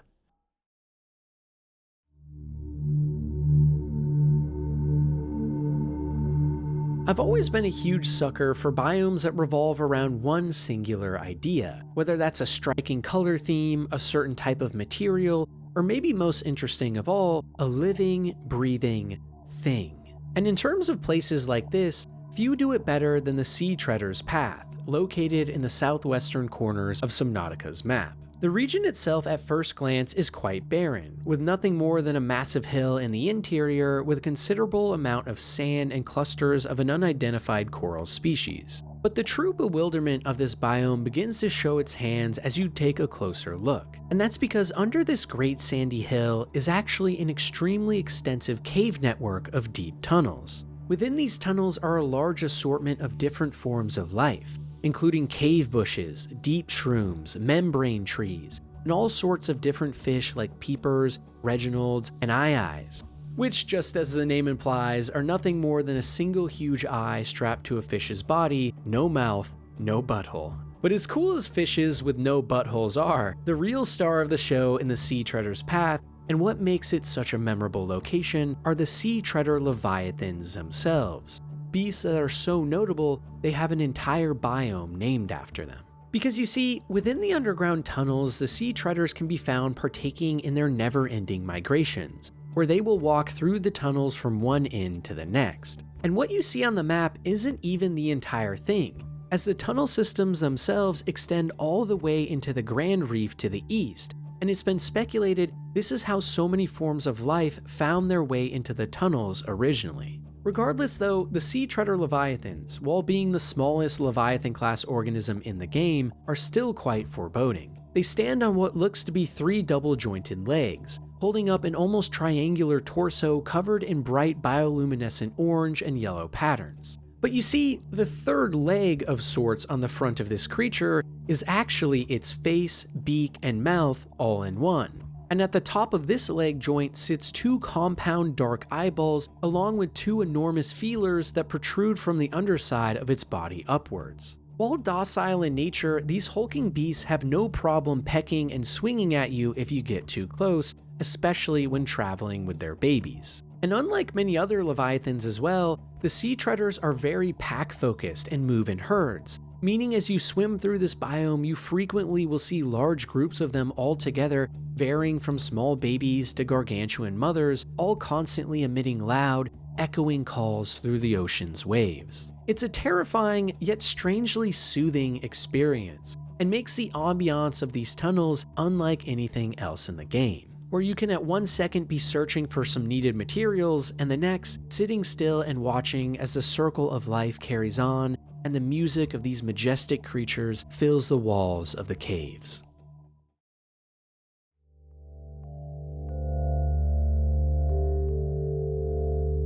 I've always been a huge sucker for biomes that revolve around one singular idea, whether that's a striking color theme, a certain type of material, or maybe most interesting of all, a living, breathing thing. And in terms of places like this, few do it better than the Sea Treader's Path, located in the southwestern corners of Subnautica's map. The region itself at first glance is quite barren, with nothing more than a massive hill in the interior with a considerable amount of sand and clusters of an unidentified coral species. But the true bewilderment of this biome begins to show its hands as you take a closer look. And that's because under this great sandy hill is actually an extremely extensive cave network of deep tunnels. Within these tunnels are a large assortment of different forms of life, including cave bushes, deep shrooms, membrane trees, and all sorts of different fish like peepers, reginalds, and eye-eyes, which, just as the name implies, are nothing more than a single huge eye strapped to a fish's body, no mouth, no butthole. But as cool as fishes with no buttholes are, the real star of the show in the Sea Treader's Path, and what makes it such a memorable location, are the Sea Treader Leviathans themselves. Beasts that are so notable, they have an entire biome named after them. Because you see, within the underground tunnels, the Sea Treaders can be found partaking in their never-ending migrations, where they will walk through the tunnels from one end to the next. And what you see on the map isn't even the entire thing, as the tunnel systems themselves extend all the way into the Grand Reef to the east, and it's been speculated this is how so many forms of life found their way into the tunnels originally. Regardless though, the Sea Treader Leviathans, while being the smallest Leviathan-class organism in the game, are still quite foreboding. They stand on what looks to be 3 double-jointed legs, holding up an almost triangular torso covered in bright bioluminescent orange and yellow patterns. But you see, the third leg of sorts on the front of this creature is actually its face, beak, and mouth all in one. And at the top of this leg joint sits 2 compound dark eyeballs along with 2 enormous feelers that protrude from the underside of its body upwards. While docile in nature, these hulking beasts have no problem pecking and swinging at you if you get too close, especially when traveling with their babies. And unlike many other leviathans as well, the Sea Treaders are very pack-focused and move in herds, meaning as you swim through this biome, you frequently will see large groups of them all together, varying from small babies to gargantuan mothers, all constantly emitting loud, echoing calls through the ocean's waves. It's a terrifying, yet strangely soothing experience, and makes the ambiance of these tunnels unlike anything else in the game, where you can at one second be searching for some needed materials and the next sitting still and watching as the circle of life carries on and the music of these majestic creatures fills the walls of the caves.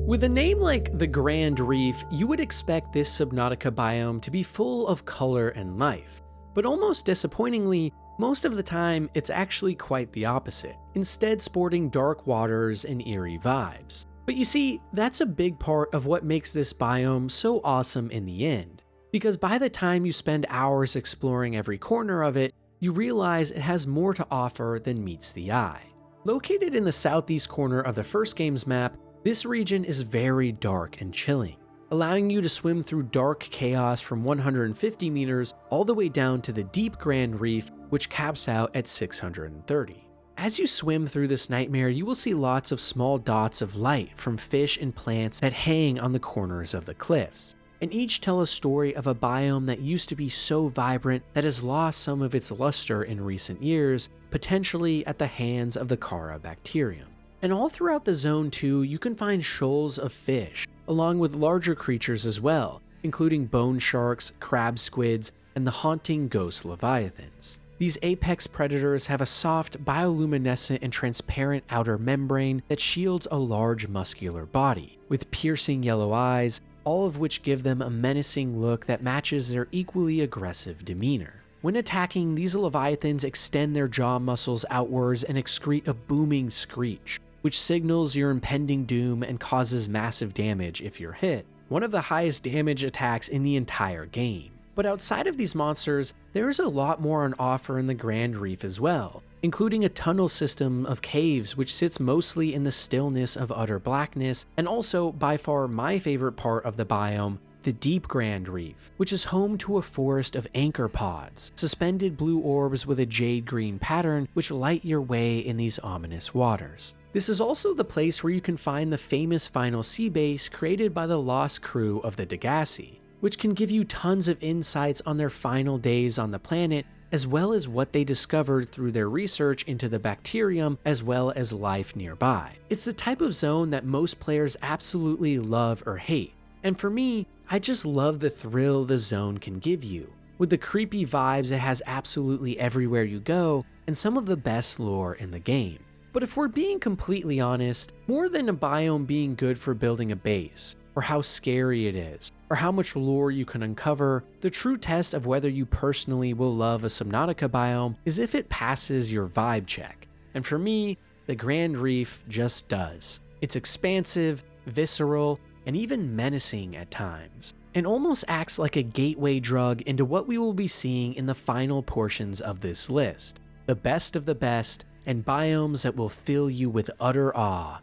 With a name like the Grand Reef, you would expect this Subnautica biome to be full of color and life, but almost disappointingly, most of the time it's actually quite the opposite, instead sporting dark waters and eerie vibes. But you see, that's a big part of what makes this biome so awesome in the end, because by the time you spend hours exploring every corner of it, you realize it has more to offer than meets the eye. Located in the southeast corner of the first game's map, this region is very dark and chilling, allowing you to swim through dark chaos from 150 meters all the way down to the deep Grand Reef, which caps out at 630. As you swim through this nightmare, you will see lots of small dots of light from fish and plants that hang on the corners of the cliffs, and each tell a story of a biome that used to be so vibrant that has lost some of its luster in recent years, potentially at the hands of the Chara bacterium. And all throughout the zone too, you can find shoals of fish, along with larger creatures as well, including bone sharks, crab squids, and the haunting ghost leviathans. These apex predators have a soft, bioluminescent and transparent outer membrane that shields a large muscular body, with piercing yellow eyes, all of which give them a menacing look that matches their equally aggressive demeanor. When attacking, these leviathans extend their jaw muscles outwards and excrete a booming screech, which signals your impending doom and causes massive damage if you're hit, one of the highest damage attacks in the entire game. But outside of these monsters, there's a lot more on offer in the Grand Reef as well, including a tunnel system of caves which sits mostly in the stillness of utter blackness, and also, by far my favorite part of the biome, the deep Grand Reef, which is home to a forest of anchor pods, suspended blue orbs with a jade green pattern which light your way in these ominous waters. This is also the place where you can find the famous final sea base created by the lost crew of the Degassi, which can give you tons of insights on their final days on the planet, as well as what they discovered through their research into the bacterium as well as life nearby. It's the type of zone that most players absolutely love or hate, and for me, I just love the thrill the zone can give you, with the creepy vibes it has absolutely everywhere you go, and some of the best lore in the game. But if we're being completely honest, more than a biome being good for building a base, or how scary it is, or how much lore you can uncover, the true test of whether you personally will love a Subnautica biome is if it passes your vibe check. And for me, the Grand Reef just does. It's expansive, visceral, and even menacing at times, and almost acts like a gateway drug into what we will be seeing in the final portions of this list. The best of the best, and biomes that will fill you with utter awe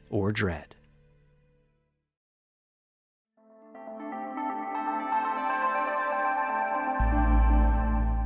or dread.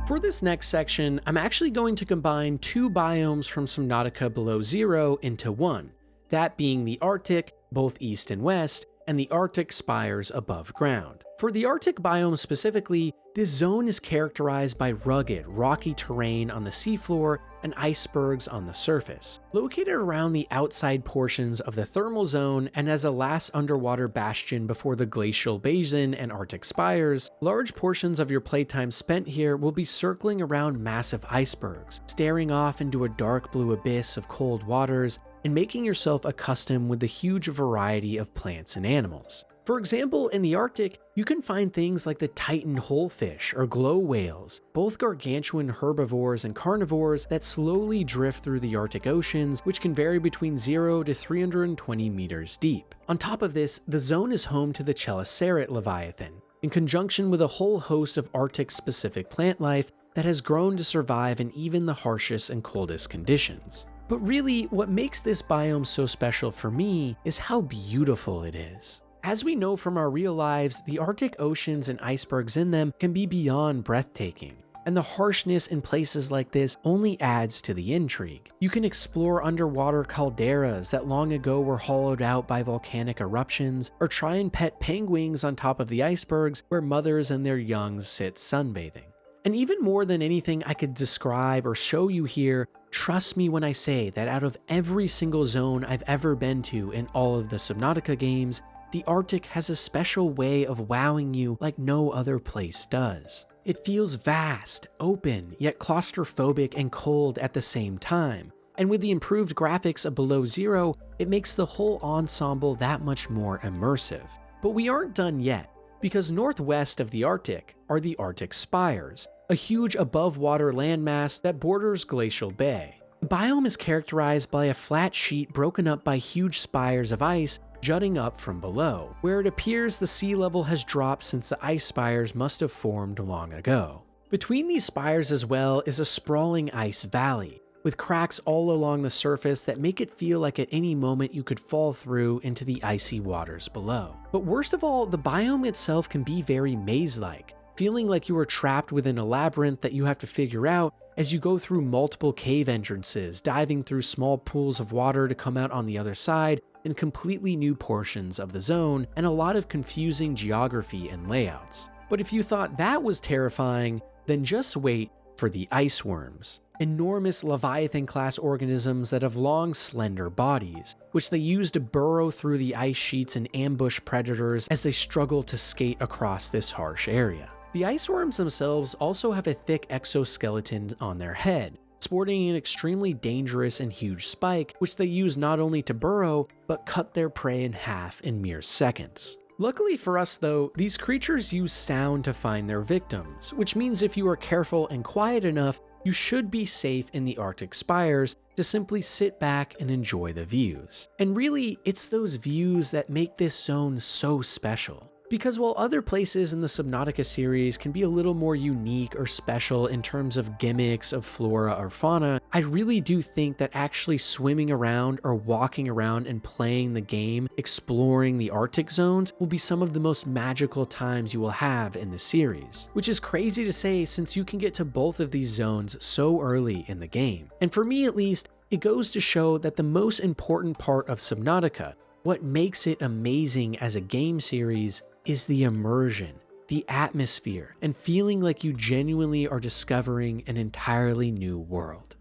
For this next section, I'm actually going to combine two biomes from Subnautica Below Zero into one, that being the Arctic, both east and west, and the Arctic spires above ground. For the Arctic biome specifically, this zone is characterized by rugged, rocky terrain on the seafloor and icebergs on the surface. Located around the outside portions of the thermal zone and as a last underwater bastion before the glacial basin and Arctic spires, large portions of your playtime spent here will be circling around massive icebergs, staring off into a dark blue abyss of cold waters, and making yourself accustomed with the huge variety of plants and animals. For example, in the Arctic, you can find things like the Titan holefish or glow whales, both gargantuan herbivores and carnivores that slowly drift through the Arctic oceans, which can vary between 0 to 320 meters deep. On top of this, the zone is home to the Chelicerate leviathan, in conjunction with a whole host of Arctic-specific plant life that has grown to survive in even the harshest and coldest conditions. But really, what makes this biome so special for me is how beautiful it is. As we know from our real lives, the Arctic oceans and icebergs in them can be beyond breathtaking, and the harshness in places like this only adds to the intrigue. You can explore underwater calderas that long ago were hollowed out by volcanic eruptions, or try and pet penguins on top of the icebergs where mothers and their youngs sit sunbathing. And even more than anything I could describe or show you here, trust me when I say that out of every single zone I've ever been to in all of the Subnautica games, the Arctic has a special way of wowing you like no other place does. It feels vast, open, yet claustrophobic and cold at the same time. And with the improved graphics of Below Zero, it makes the whole ensemble that much more immersive. But we aren't done yet, because northwest of the Arctic are the Arctic Spires, a huge above-water landmass that borders Glacial Bay. The biome is characterized by a flat sheet broken up by huge spires of ice jutting up from below, where it appears the sea level has dropped since the ice spires must have formed long ago. Between these spires as well is a sprawling ice valley, with cracks all along the surface that make it feel like at any moment you could fall through into the icy waters below. But worst of all, the biome itself can be very maze-like, feeling like you are trapped within a labyrinth that you have to figure out as you go through multiple cave entrances, diving through small pools of water to come out on the other side in completely new portions of the zone, and a lot of confusing geography and layouts. But if you thought that was terrifying, then just wait for the ice worms. Enormous Leviathan-class organisms that have long, slender bodies, which they use to burrow through the ice sheets and ambush predators as they struggle to skate across this harsh area. The ice worms themselves also have a thick exoskeleton on their head, sporting an extremely dangerous and huge spike, which they use not only to burrow, but cut their prey in half in mere seconds. Luckily for us though, these creatures use sound to find their victims, which means if you are careful and quiet enough, you should be safe in the Arctic Spires to simply sit back and enjoy the views. And really, it's those views that make this zone so special. Because while other places in the Subnautica series can be a little more unique or special in terms of gimmicks of flora or fauna, I really do think that actually swimming around or walking around and playing the game, exploring the Arctic zones, will be some of the most magical times you will have in the series. Which is crazy to say since you can get to both of these zones so early in the game. And for me at least, it goes to show that the most important part of Subnautica, what makes it amazing as a game series, is the immersion, the atmosphere, and feeling like you genuinely are discovering an entirely new world.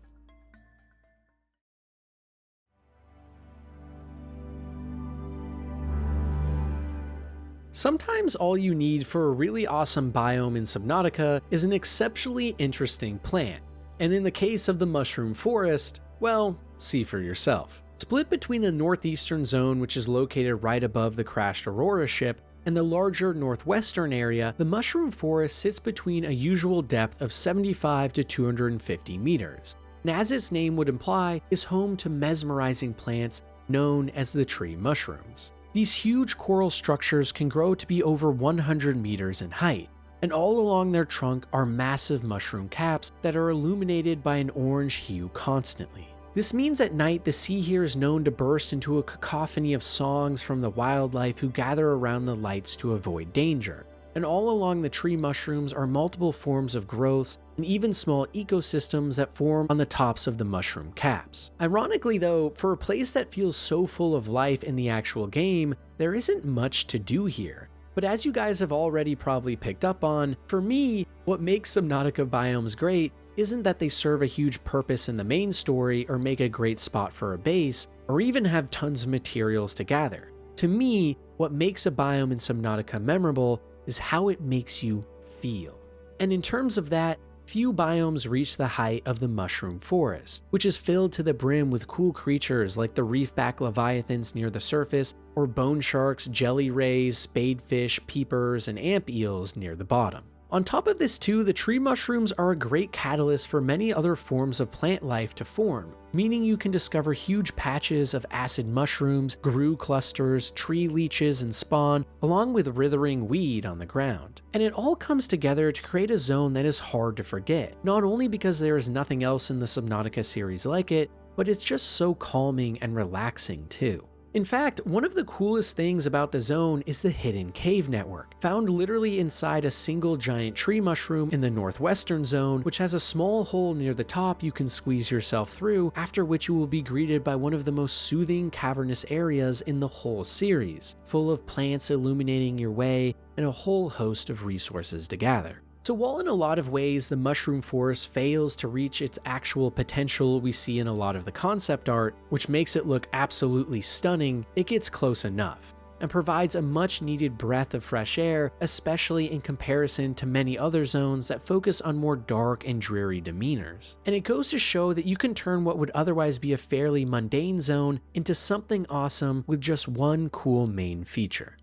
Sometimes all you need for a really awesome biome in Subnautica is an exceptionally interesting plant, and in the case of the mushroom forest, well, see for yourself. Split between the northeastern zone, which is located right above the crashed Aurora ship, and the larger northwestern area, the mushroom forest sits between a usual depth of 75 to 250 meters, and as its name would imply, is home to mesmerizing plants known as the tree mushrooms. These huge coral structures can grow to be over 100 meters in height, and all along their trunk are massive mushroom caps that are illuminated by an orange hue constantly. This means at night the sea here is known to burst into a cacophony of songs from the wildlife who gather around the lights to avoid danger. And all along the tree mushrooms are multiple forms of growths and even small ecosystems that form on the tops of the mushroom caps. Ironically though, for a place that feels so full of life in the actual game, there isn't much to do here. But as you guys have already probably picked up on, for me, what makes Subnautica biomes great isn't that they serve a huge purpose in the main story or make a great spot for a base, or even have tons of materials to gather. To me, what makes a biome in Subnautica memorable is how it makes you feel. And in terms of that, few biomes reach the height of the mushroom forest, which is filled to the brim with cool creatures like the reefback leviathans near the surface, or bone sharks, jelly rays, spadefish, peepers, and amp eels near the bottom. On top of this too, the tree mushrooms are a great catalyst for many other forms of plant life to form, meaning you can discover huge patches of acid mushrooms, grue clusters, tree leeches, and spawn, along with withering weed on the ground. And it all comes together to create a zone that is hard to forget, not only because there is nothing else in the Subnautica series like it, but it's just so calming and relaxing too. In fact, one of the coolest things about the zone is the hidden cave network, found literally inside a single giant tree mushroom in the northwestern zone, which has a small hole near the top you can squeeze yourself through, after which you will be greeted by one of the most soothing cavernous areas in the whole series, full of plants illuminating your way and a whole host of resources to gather. So while in a lot of ways the mushroom forest fails to reach its actual potential we see in a lot of the concept art, which makes it look absolutely stunning, it gets close enough, and provides a much needed breath of fresh air, especially in comparison to many other zones that focus on more dark and dreary demeanors. And it goes to show that you can turn what would otherwise be a fairly mundane zone into something awesome with just one cool main feature.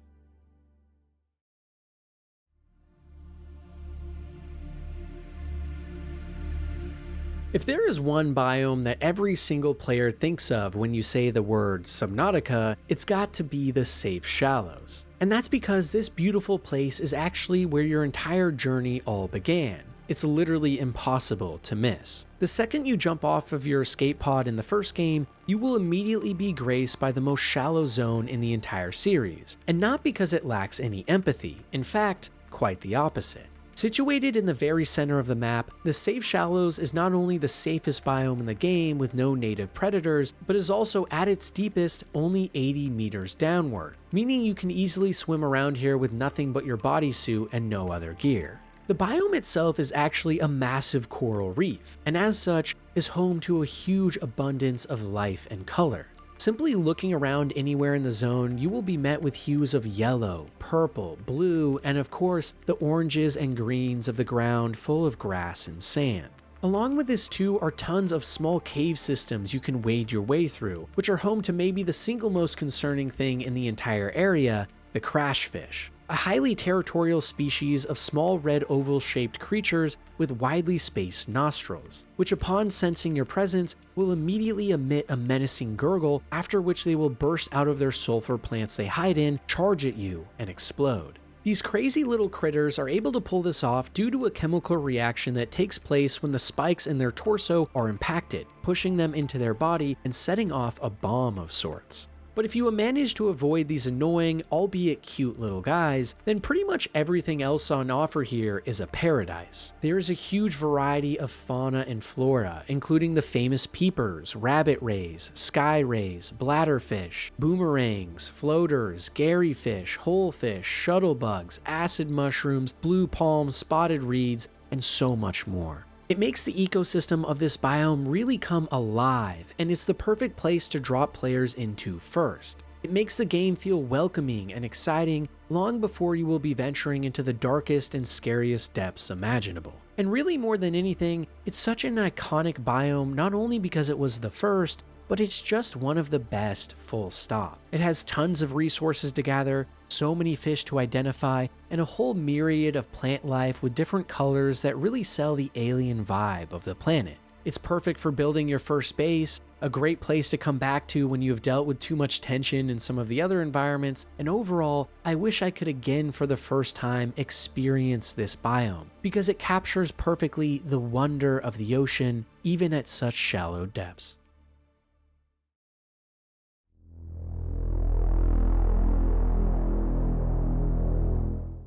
If there is one biome that every single player thinks of when you say the word Subnautica, it's got to be the Safe Shallows. And that's because this beautiful place is actually where your entire journey all began. It's literally impossible to miss. The second you jump off of your escape pod in the first game, you will immediately be graced by the most shallow zone in the entire series, and not because it lacks any empathy, in fact, quite the opposite. Situated in the very center of the map, the Safe Shallows is not only the safest biome in the game with no native predators, but is also at its deepest only 80 meters downward, meaning you can easily swim around here with nothing but your bodysuit and no other gear. The biome itself is actually a massive coral reef, and as such, is home to a huge abundance of life and color. Simply looking around anywhere in the zone, you will be met with hues of yellow, purple, blue, and of course, the oranges and greens of the ground full of grass and sand. Along with this too are tons of small cave systems you can wade your way through, which are home to maybe the single most concerning thing in the entire area, the crashfish. A highly territorial species of small red oval-shaped creatures with widely spaced nostrils, which upon sensing your presence will immediately emit a menacing gurgle, after which they will burst out of their sulfur plants they hide in, charge at you, and explode. These crazy little critters are able to pull this off due to a chemical reaction that takes place when the spikes in their torso are impacted, pushing them into their body and setting off a bomb of sorts. But if you manage to avoid these annoying, albeit cute little guys, then pretty much everything else on offer here is a paradise. There is a huge variety of fauna and flora, including the famous peepers, rabbit rays, sky rays, bladderfish, boomerangs, floaters, garyfish, holefish, shuttlebugs, acid mushrooms, blue palms, spotted reeds, and so much more. It makes the ecosystem of this biome really come alive, and it's the perfect place to drop players into first. It makes the game feel welcoming and exciting long before you will be venturing into the darkest and scariest depths imaginable. And really more than anything, it's such an iconic biome not only because it was the first, but it's just one of the best, full stop. It has tons of resources to gather, so many fish to identify, and a whole myriad of plant life with different colors that really sell the alien vibe of the planet. It's perfect for building your first base, a great place to come back to when you have dealt with too much tension in some of the other environments, and overall, I wish I could again for the first time experience this biome, because it captures perfectly the wonder of the ocean, even at such shallow depths.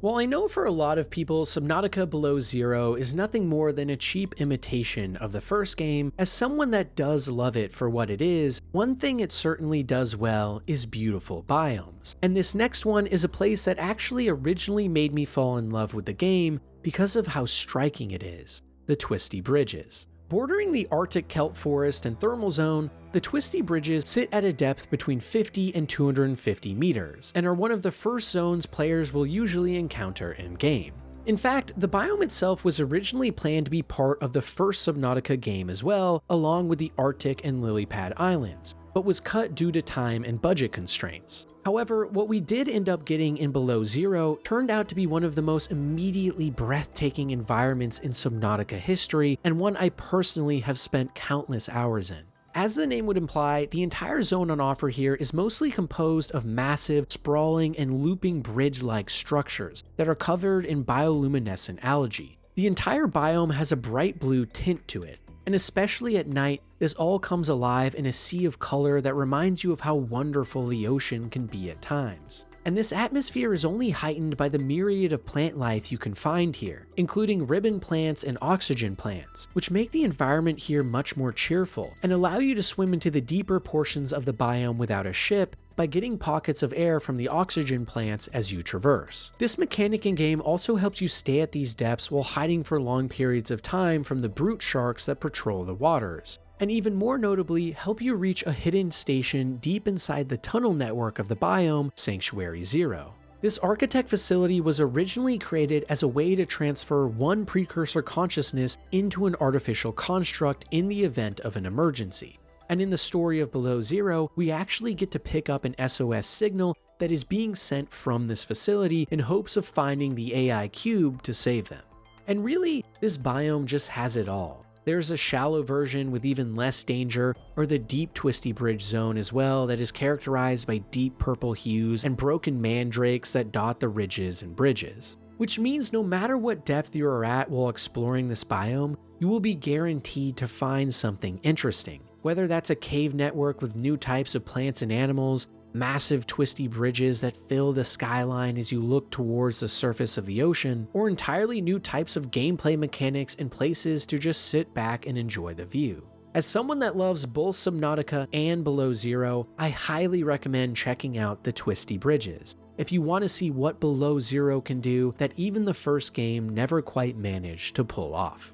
While I know for a lot of people Subnautica Below Zero is nothing more than a cheap imitation of the first game, as someone that does love it for what it is, one thing it certainly does well is beautiful biomes. And this next one is a place that actually originally made me fall in love with the game because of how striking it is, the Twisty Bridges. Bordering the Arctic Kelp Forest and thermal zone, the Twisty Bridges sit at a depth between 50 and 250 meters, and are one of the first zones players will usually encounter in-game. In fact, the biome itself was originally planned to be part of the first Subnautica game as well, along with the Arctic and Lilypad Islands, but was cut due to time and budget constraints. However, what we did end up getting in Below Zero turned out to be one of the most immediately breathtaking environments in Subnautica history, and one I personally have spent countless hours in. As the name would imply, the entire zone on offer here is mostly composed of massive, sprawling, and looping bridge-like structures that are covered in bioluminescent algae. The entire biome has a bright blue tint to it, and especially at night, this all comes alive in a sea of color that reminds you of how wonderful the ocean can be at times. And this atmosphere is only heightened by the myriad of plant life you can find here, including ribbon plants and oxygen plants, which make the environment here much more cheerful and allow you to swim into the deeper portions of the biome without a ship, by getting pockets of air from the oxygen plants as you traverse. This mechanic in game also helps you stay at these depths while hiding for long periods of time from the brute sharks that patrol the waters, and even more notably, help you reach a hidden station deep inside the tunnel network of the biome, Sanctuary Zero. This architect facility was originally created as a way to transfer one precursor consciousness into an artificial construct in the event of an emergency. And in the story of Below Zero, we actually get to pick up an SOS signal that is being sent from this facility in hopes of finding the AI cube to save them. And really, this biome just has it all. There's a shallow version with even less danger, or the deep Twisty Bridge zone as well that is characterized by deep purple hues and broken mandrakes that dot the ridges and bridges. Which means no matter what depth you are at while exploring this biome, you will be guaranteed to find something interesting. Whether that's a cave network with new types of plants and animals, massive twisty bridges that fill the skyline as you look towards the surface of the ocean, or entirely new types of gameplay mechanics and places to just sit back and enjoy the view. As someone that loves both Subnautica and Below Zero, I highly recommend checking out the Twisty Bridges, if you want to see what Below Zero can do that even the first game never quite managed to pull off.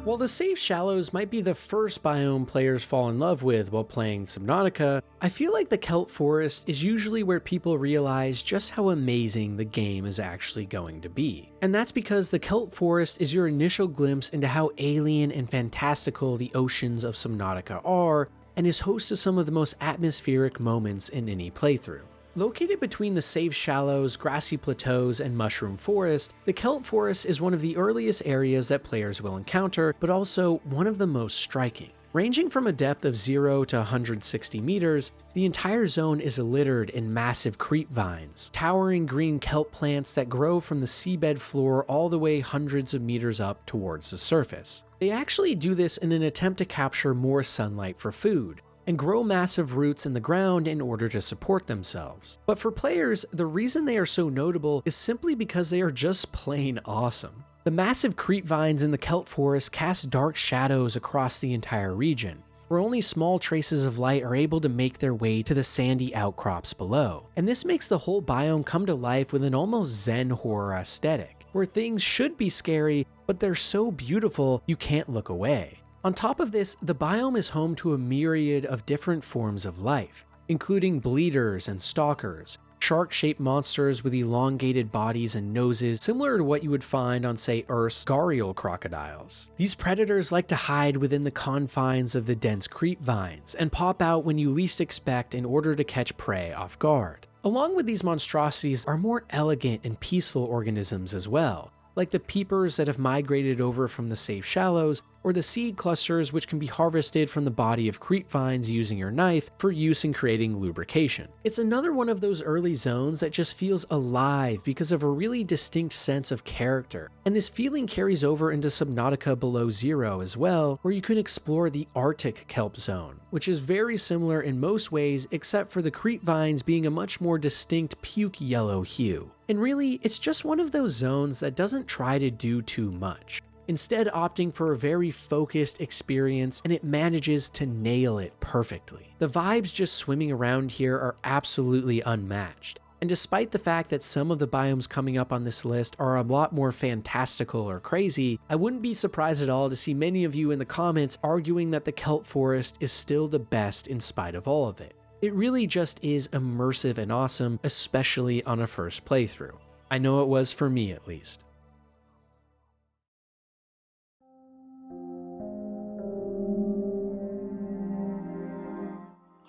While the safe shallows might be the first biome players fall in love with while playing Subnautica, I feel like the Kelp Forest is usually where people realize just how amazing the game is actually going to be. And that's because the Kelp Forest is your initial glimpse into how alien and fantastical the oceans of Subnautica are, and is host to some of the most atmospheric moments in any playthrough. Located between the safe shallows, grassy plateaus, and mushroom forest, the Kelp Forest is one of the earliest areas that players will encounter, but also one of the most striking. Ranging from a depth of 0 to 160 meters, the entire zone is littered in massive creep vines, towering green kelp plants that grow from the seabed floor all the way hundreds of meters up towards the surface. They actually do this in an attempt to capture more sunlight for food, and grow massive roots in the ground in order to support themselves. But for players, the reason they are so notable is simply because they are just plain awesome. The massive creep vines in the Kelp Forest cast dark shadows across the entire region, where only small traces of light are able to make their way to the sandy outcrops below. And this makes the whole biome come to life with an almost zen horror aesthetic, where things should be scary, but they're so beautiful you can't look away. On top of this, the biome is home to a myriad of different forms of life, including bleeders and stalkers, shark-shaped monsters with elongated bodies and noses similar to what you would find on, say, Earth's gharial crocodiles. These predators like to hide within the confines of the dense creep vines and pop out when you least expect in order to catch prey off guard. Along with these monstrosities are more elegant and peaceful organisms as well, like the peepers that have migrated over from the safe shallows, or the seed clusters which can be harvested from the body of creep vines using your knife for use in creating lubrication. It's another one of those early zones that just feels alive because of a really distinct sense of character, and this feeling carries over into Subnautica Below Zero as well, where you can explore the Arctic kelp zone, which is very similar in most ways except for the creep vines being a much more distinct puke yellow hue. And really, it's just one of those zones that doesn't try to do too much, instead opting for a very focused experience, and it manages to nail it perfectly. The vibes just swimming around here are absolutely unmatched. And despite the fact that some of the biomes coming up on this list are a lot more fantastical or crazy, I wouldn't be surprised at all to see many of you in the comments arguing that the Kelp Forest is still the best in spite of all of it. It really just is immersive and awesome, especially on a first playthrough. I know it was for me at least.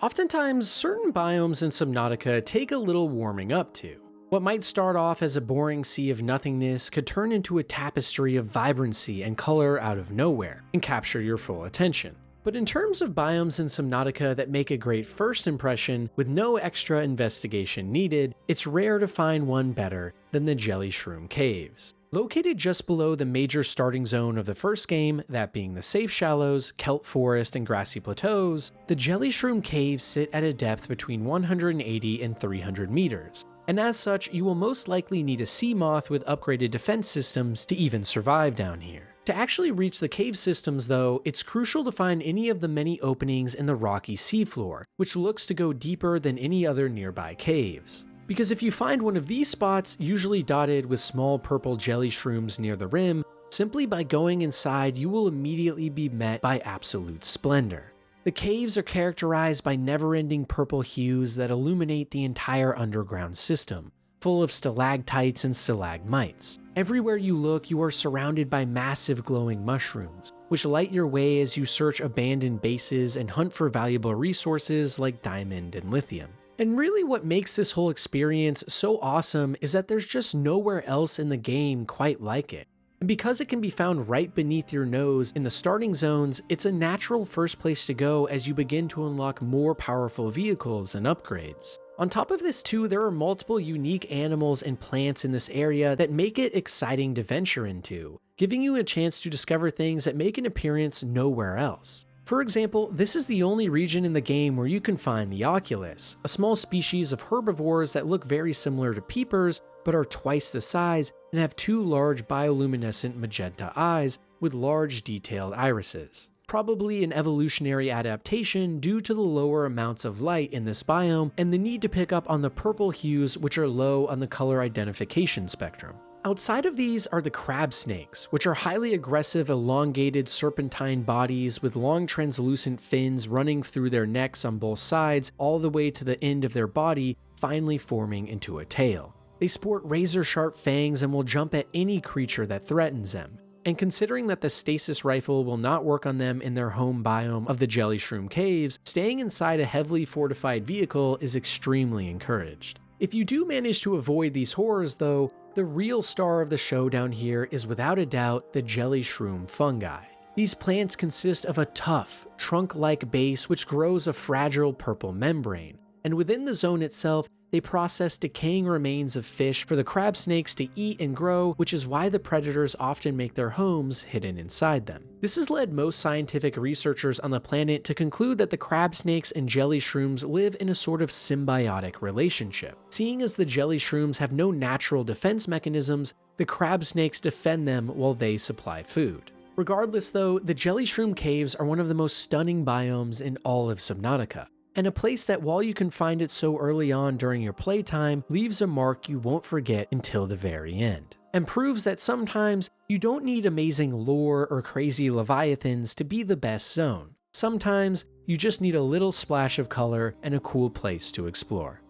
Oftentimes, certain biomes in Subnautica take a little warming up to. What might start off as a boring sea of nothingness could turn into a tapestry of vibrancy and color out of nowhere, and capture your full attention. But in terms of biomes in Subnautica that make a great first impression with no extra investigation needed, it's rare to find one better than the Jellyshroom Caves. Located just below the major starting zone of the first game, that being the Safe Shallows, Kelp Forest, and Grassy Plateaus, the Jellyshroom Caves sit at a depth between 180 and 300 meters, and as such, you will most likely need a sea moth with upgraded defense systems to even survive down here. To actually reach the cave systems though, it's crucial to find any of the many openings in the rocky seafloor, which looks to go deeper than any other nearby caves. Because if you find one of these spots, usually dotted with small purple jelly shrooms near the rim, simply by going inside you will immediately be met by absolute splendor. The caves are characterized by never-ending purple hues that illuminate the entire underground system, full of stalactites and stalagmites. Everywhere you look, you are surrounded by massive glowing mushrooms, which light your way as you search abandoned bases and hunt for valuable resources like diamond and lithium. And really what makes this whole experience so awesome is that there's just nowhere else in the game quite like it. And because it can be found right beneath your nose in the starting zones, it's a natural first place to go as you begin to unlock more powerful vehicles and upgrades. On top of this too, there are multiple unique animals and plants in this area that make it exciting to venture into, giving you a chance to discover things that make an appearance nowhere else. For example, this is the only region in the game where you can find the Oculus, a small species of herbivores that look very similar to peepers, but are twice the size and have two large bioluminescent magenta eyes with large detailed irises. Probably an evolutionary adaptation due to the lower amounts of light in this biome and the need to pick up on the purple hues which are low on the color identification spectrum. Outside of these are the crab snakes, which are highly aggressive, elongated serpentine bodies with long translucent fins running through their necks on both sides all the way to the end of their body, finally forming into a tail. They sport razor-sharp fangs and will jump at any creature that threatens them. And considering that the stasis rifle will not work on them in their home biome of the Jellyshroom Caves, staying inside a heavily fortified vehicle is extremely encouraged. If you do manage to avoid these horrors though, the real star of the show down here is without a doubt the Jellyshroom fungi. These plants consist of a tough, trunk-like base which grows a fragile purple membrane, and within the zone itself, they process decaying remains of fish for the crab snakes to eat and grow, which is why the predators often make their homes hidden inside them. This has led most scientific researchers on the planet to conclude that the crab snakes and jelly shrooms live in a sort of symbiotic relationship. Seeing as the jelly shrooms have no natural defense mechanisms, the crab snakes defend them while they supply food. Regardless though, the Jellyshroom Caves are one of the most stunning biomes in all of Subnautica, and a place that while you can find it so early on during your playtime, leaves a mark you won't forget until the very end, and proves that sometimes you don't need amazing lore or crazy leviathans to be the best zone. Sometimes you just need a little splash of color and a cool place to explore.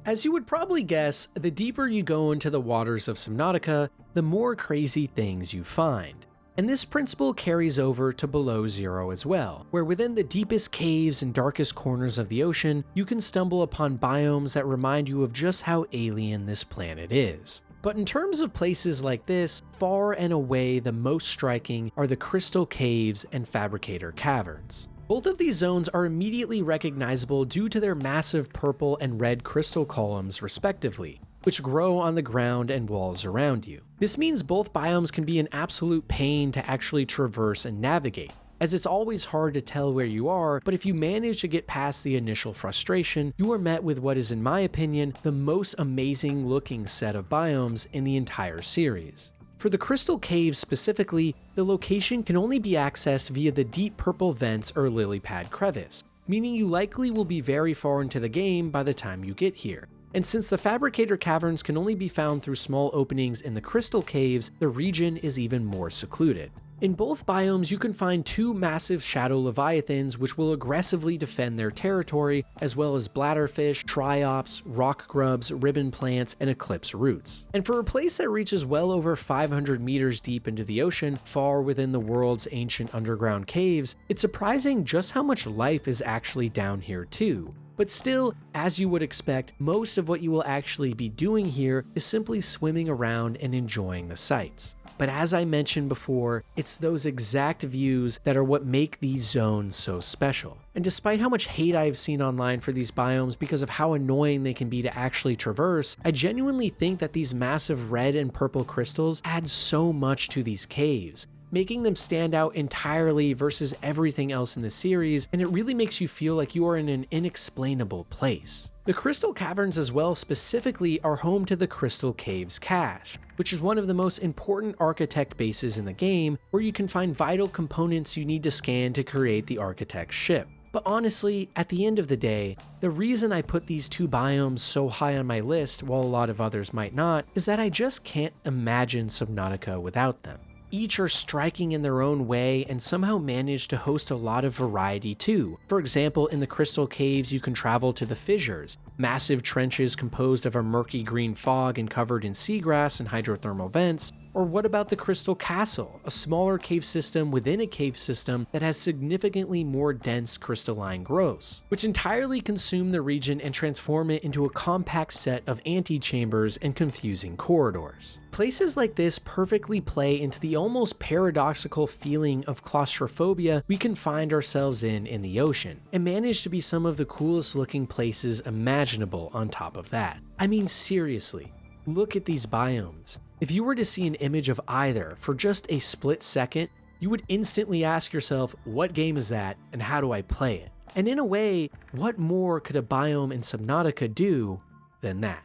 As you would probably guess, the deeper you go into the waters of Subnautica, the more crazy things you find. And this principle carries over to below zero as well, where within the deepest caves and darkest corners of the ocean, you can stumble upon biomes that remind you of just how alien this planet is. But in terms of places like this, far and away the most striking are the Crystal Caves and Favricator Caverns. Both of these zones are immediately recognizable due to their massive purple and red crystal columns respectively, which grow on the ground and walls around you. This means both biomes can be an absolute pain to actually traverse and navigate, as it's always hard to tell where you are, but if you manage to get past the initial frustration, you are met with what is, in my opinion, the most amazing looking set of biomes in the entire series. For the Crystal Caves specifically, the location can only be accessed via the deep purple vents or Lilypad crevice, meaning you likely will be very far into the game by the time you get here. And since the Favricator Caverns can only be found through small openings in the Crystal Caves, the region is even more secluded. In both biomes, you can find two massive shadow leviathans which will aggressively defend their territory, as well as bladderfish, triops, rock grubs, ribbon plants, and eclipse roots. And for a place that reaches well over 500 meters deep into the ocean, far within the world's ancient underground caves, it's surprising just how much life is actually down here too. But still, as you would expect, most of what you will actually be doing here is simply swimming around and enjoying the sights. But as I mentioned before, it's those exact views that are what make these zones so special. And despite how much hate I've seen online for these biomes because of how annoying they can be to actually traverse, I genuinely think that these massive red and purple crystals add so much to these caves, making them stand out entirely versus everything else in the series, and it really makes you feel like you are in an inexplainable place. The Crystal Caverns as well specifically are home to the Crystal Caves cache, which is one of the most important architect bases in the game where you can find vital components you need to scan to create the architect's ship. But honestly, at the end of the day, the reason I put these two biomes so high on my list while a lot of others might not, is that I just can't imagine Subnautica without them. Each are striking in their own way and somehow manage to host a lot of variety too. For example, in the Crystal Caves you can travel to the fissures, massive trenches composed of a murky green fog and covered in seagrass and hydrothermal vents. Or what about the Crystal Castle, a smaller cave system within a cave system that has significantly more dense crystalline growths, which entirely consume the region and transform it into a compact set of antechambers and confusing corridors. Places like this perfectly play into the almost paradoxical feeling of claustrophobia we can find ourselves in the ocean, and manage to be some of the coolest looking places imaginable on top of that. I mean, seriously, look at these biomes. If you were to see an image of either for just a split second, you would instantly ask yourself, what game is that and how do I play it? And in a way, what more could a biome in Subnautica do than that?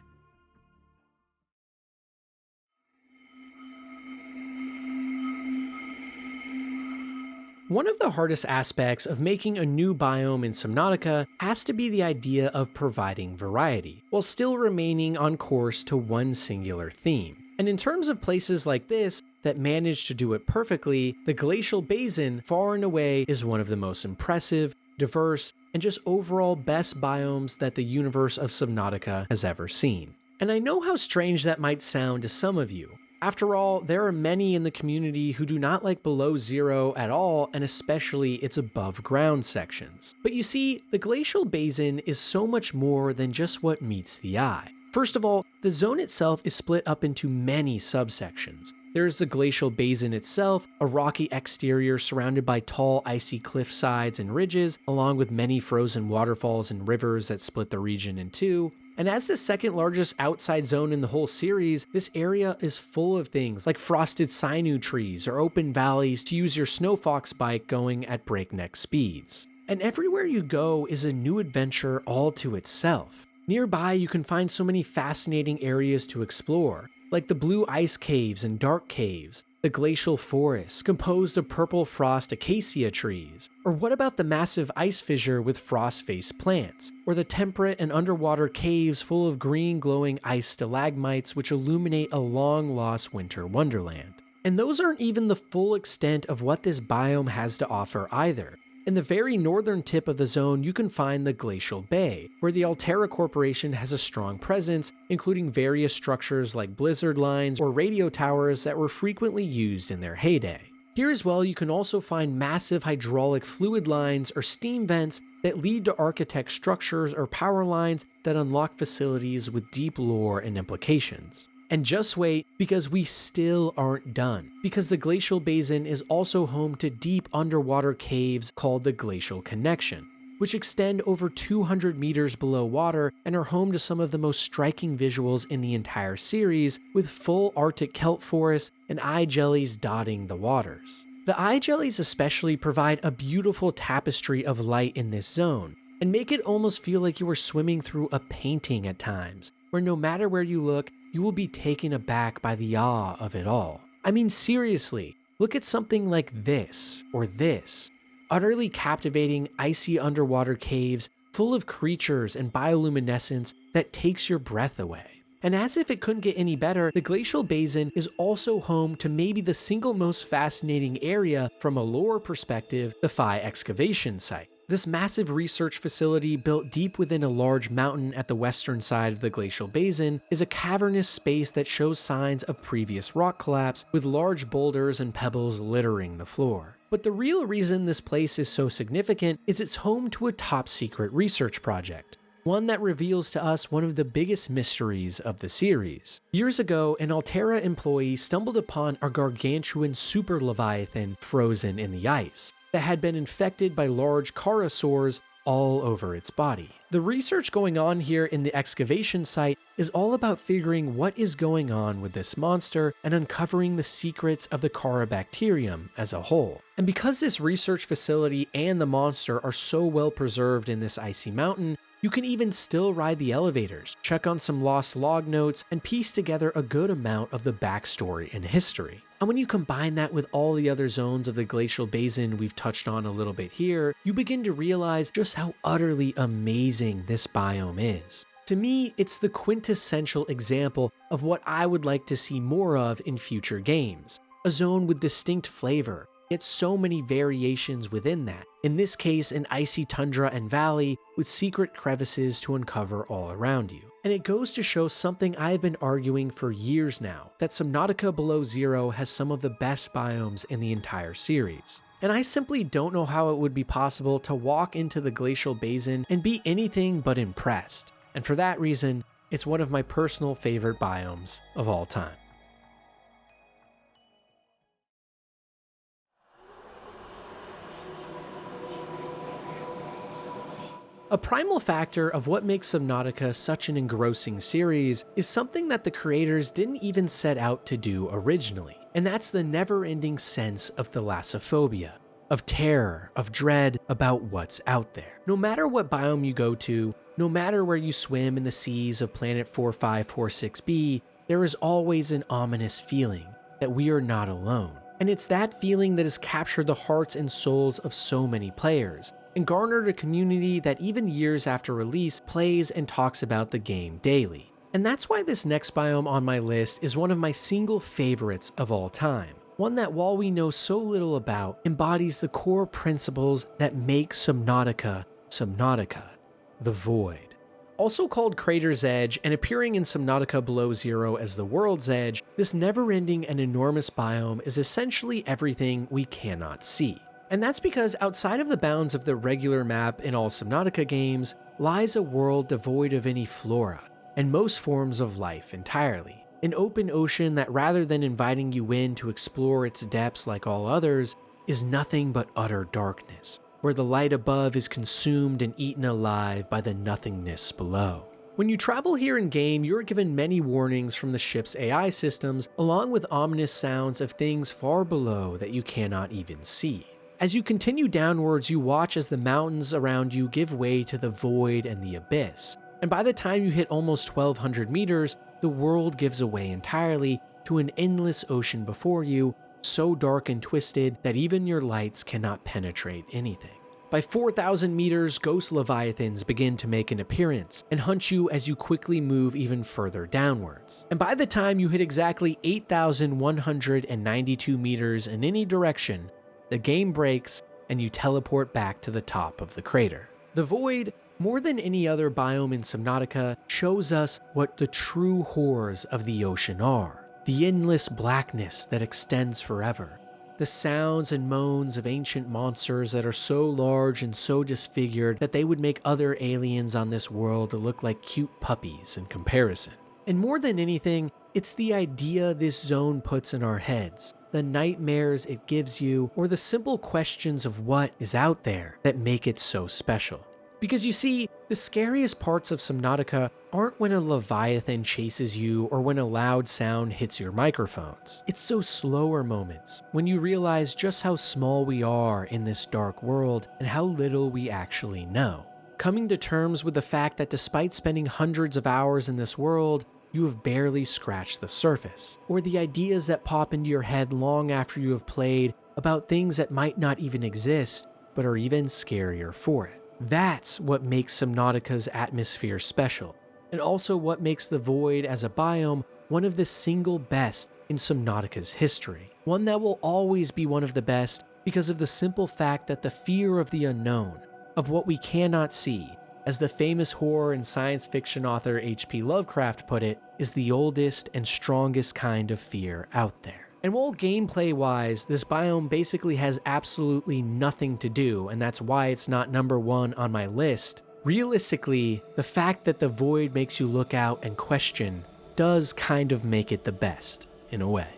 One of the hardest aspects of making a new biome in Subnautica has to be the idea of providing variety, while still remaining on course to one singular theme. And in terms of places like this that manage to do it perfectly, the Glacial Basin far and away is one of the most impressive, diverse, and just overall best biomes that the universe of Subnautica has ever seen. And I know how strange that might sound to some of you. After all, there are many in the community who do not like below zero at all, and especially its above ground sections. But you see, the Glacial Basin is so much more than just what meets the eye. First of all, the zone itself is split up into many subsections. There is the Glacial Basin itself, a rocky exterior surrounded by tall icy cliff sides and ridges, along with many frozen waterfalls and rivers that split the region in two. And as the second largest outside zone in the whole series, this area is full of things like frosted sinew trees or open valleys to use your snowfox bike going at breakneck speeds. And everywhere you go is a new adventure all to itself. Nearby, you can find so many fascinating areas to explore, like the blue ice caves and dark caves, the glacial forest composed of purple frost acacia trees, or what about the massive ice fissure with frost-faced plants, or the temperate and underwater caves full of green glowing ice stalagmites which illuminate a long-lost winter wonderland. And those aren't even the full extent of what this biome has to offer either. In the very northern tip of the zone, you can find the Glacial Bay, where the Altera Corporation has a strong presence, including various structures like blizzard lines or radio towers that were frequently used in their heyday. Here as well, you can also find massive hydraulic fluid lines or steam vents that lead to architect structures or power lines that unlock facilities with deep lore and implications. And just wait, because we still aren't done, because the Glacial Basin is also home to deep underwater caves called the Glacial Connection, which extend over 200 meters below water and are home to some of the most striking visuals in the entire series, with full Arctic kelp forests and eye jellies dotting the waters. The eye jellies especially provide a beautiful tapestry of light in this zone, and make it almost feel like you are swimming through a painting at times, where no matter where you look, you will be taken aback by the awe of it all. I mean, seriously, look at something like this, or this. Utterly captivating icy underwater caves full of creatures and bioluminescence that takes your breath away. And as if it couldn't get any better, the Glacial Basin is also home to maybe the single most fascinating area from a lore perspective, the Phi excavation site. This massive research facility, built deep within a large mountain at the western side of the Glacial Basin, is a cavernous space that shows signs of previous rock collapse, with large boulders and pebbles littering the floor. But the real reason this place is so significant is it's home to a top-secret research project, one that reveals to us one of the biggest mysteries of the series. Years ago, an Altera employee stumbled upon a gargantuan super leviathan frozen in the ice that had been infected by large charasaurs all over its body. The research going on here in the excavation site is all about figuring what is going on with this monster and uncovering the secrets of the Carabacterium as a whole. And because this research facility and the monster are so well preserved in this icy mountain, you can even still ride the elevators, check on some lost log notes, and piece together a good amount of the backstory and history. And when you combine that with all the other zones of the glacial basin we've touched on a little bit here, you begin to realize just how utterly amazing this biome is. To me, it's the quintessential example of what I would like to see more of in future games. A zone with distinct flavor, yet so many variations within that. In this case, an icy tundra and valley with secret crevices to uncover all around you. And it goes to show something I've been arguing for years now, that Subnautica Below Zero has some of the best biomes in the entire series. And I simply don't know how it would be possible to walk into the glacial basin and be anything but impressed. And for that reason, it's one of my personal favorite biomes of all time. A primal factor of what makes Subnautica such an engrossing series is something that the creators didn't even set out to do originally, and that's the never-ending sense of thalassophobia, of terror, of dread about what's out there. No matter what biome you go to, no matter where you swim in the seas of Planet 4546b, there is always an ominous feeling that we are not alone. And it's that feeling that has captured the hearts and souls of so many players, and garnered a community that even years after release plays and talks about the game daily. And that's why this next biome on my list is one of my single favorites of all time. One that, while we know so little about, embodies the core principles that make Subnautica, Subnautica, the Void. Also called Crater's Edge and appearing in Subnautica Below Zero as the World's Edge, this never-ending and enormous biome is essentially everything we cannot see. And that's because outside of the bounds of the regular map in all Subnautica games lies a world devoid of any flora and most forms of life entirely. An open ocean that, rather than inviting you in to explore its depths like all others, is nothing but utter darkness, where the light above is consumed and eaten alive by the nothingness below. When you travel here in game, you're given many warnings from the ship's AI systems, along with ominous sounds of things far below that you cannot even see. As you continue downwards, you watch as the mountains around you give way to the void and the abyss. And by the time you hit almost 1,200 meters, the world gives away entirely to an endless ocean before you, so dark and twisted that even your lights cannot penetrate anything. By 4,000 meters, ghost leviathans begin to make an appearance and hunt you as you quickly move even further downwards. And by the time you hit exactly 8,192 meters in any direction, the game breaks and you teleport back to the top of the crater. The Void, more than any other biome in Subnautica, shows us what the true horrors of the ocean are. The endless blackness that extends forever. The sounds and moans of ancient monsters that are so large and so disfigured that they would make other aliens on this world look like cute puppies in comparison. And more than anything, it's the idea this zone puts in our heads, the nightmares it gives you, or the simple questions of what is out there that make it so special. Because you see, the scariest parts of Subnautica aren't when a leviathan chases you or when a loud sound hits your microphones. It's those slower moments, when you realize just how small we are in this dark world and how little we actually know. Coming to terms with the fact that despite spending hundreds of hours in this world, you have barely scratched the surface, or the ideas that pop into your head long after you have played about things that might not even exist, but are even scarier for it. That's what makes Subnautica's atmosphere special, and also what makes the Void as a biome one of the single best in Subnautica's history. One that will always be one of the best because of the simple fact that the fear of the unknown, of what we cannot see, as the famous horror and science fiction author H.P. Lovecraft put it, is the oldest and strongest kind of fear out there. And while gameplay-wise, this biome basically has absolutely nothing to do, and that's why it's not number one on my list, realistically, the fact that the Void makes you look out and question does kind of make it the best, in a way.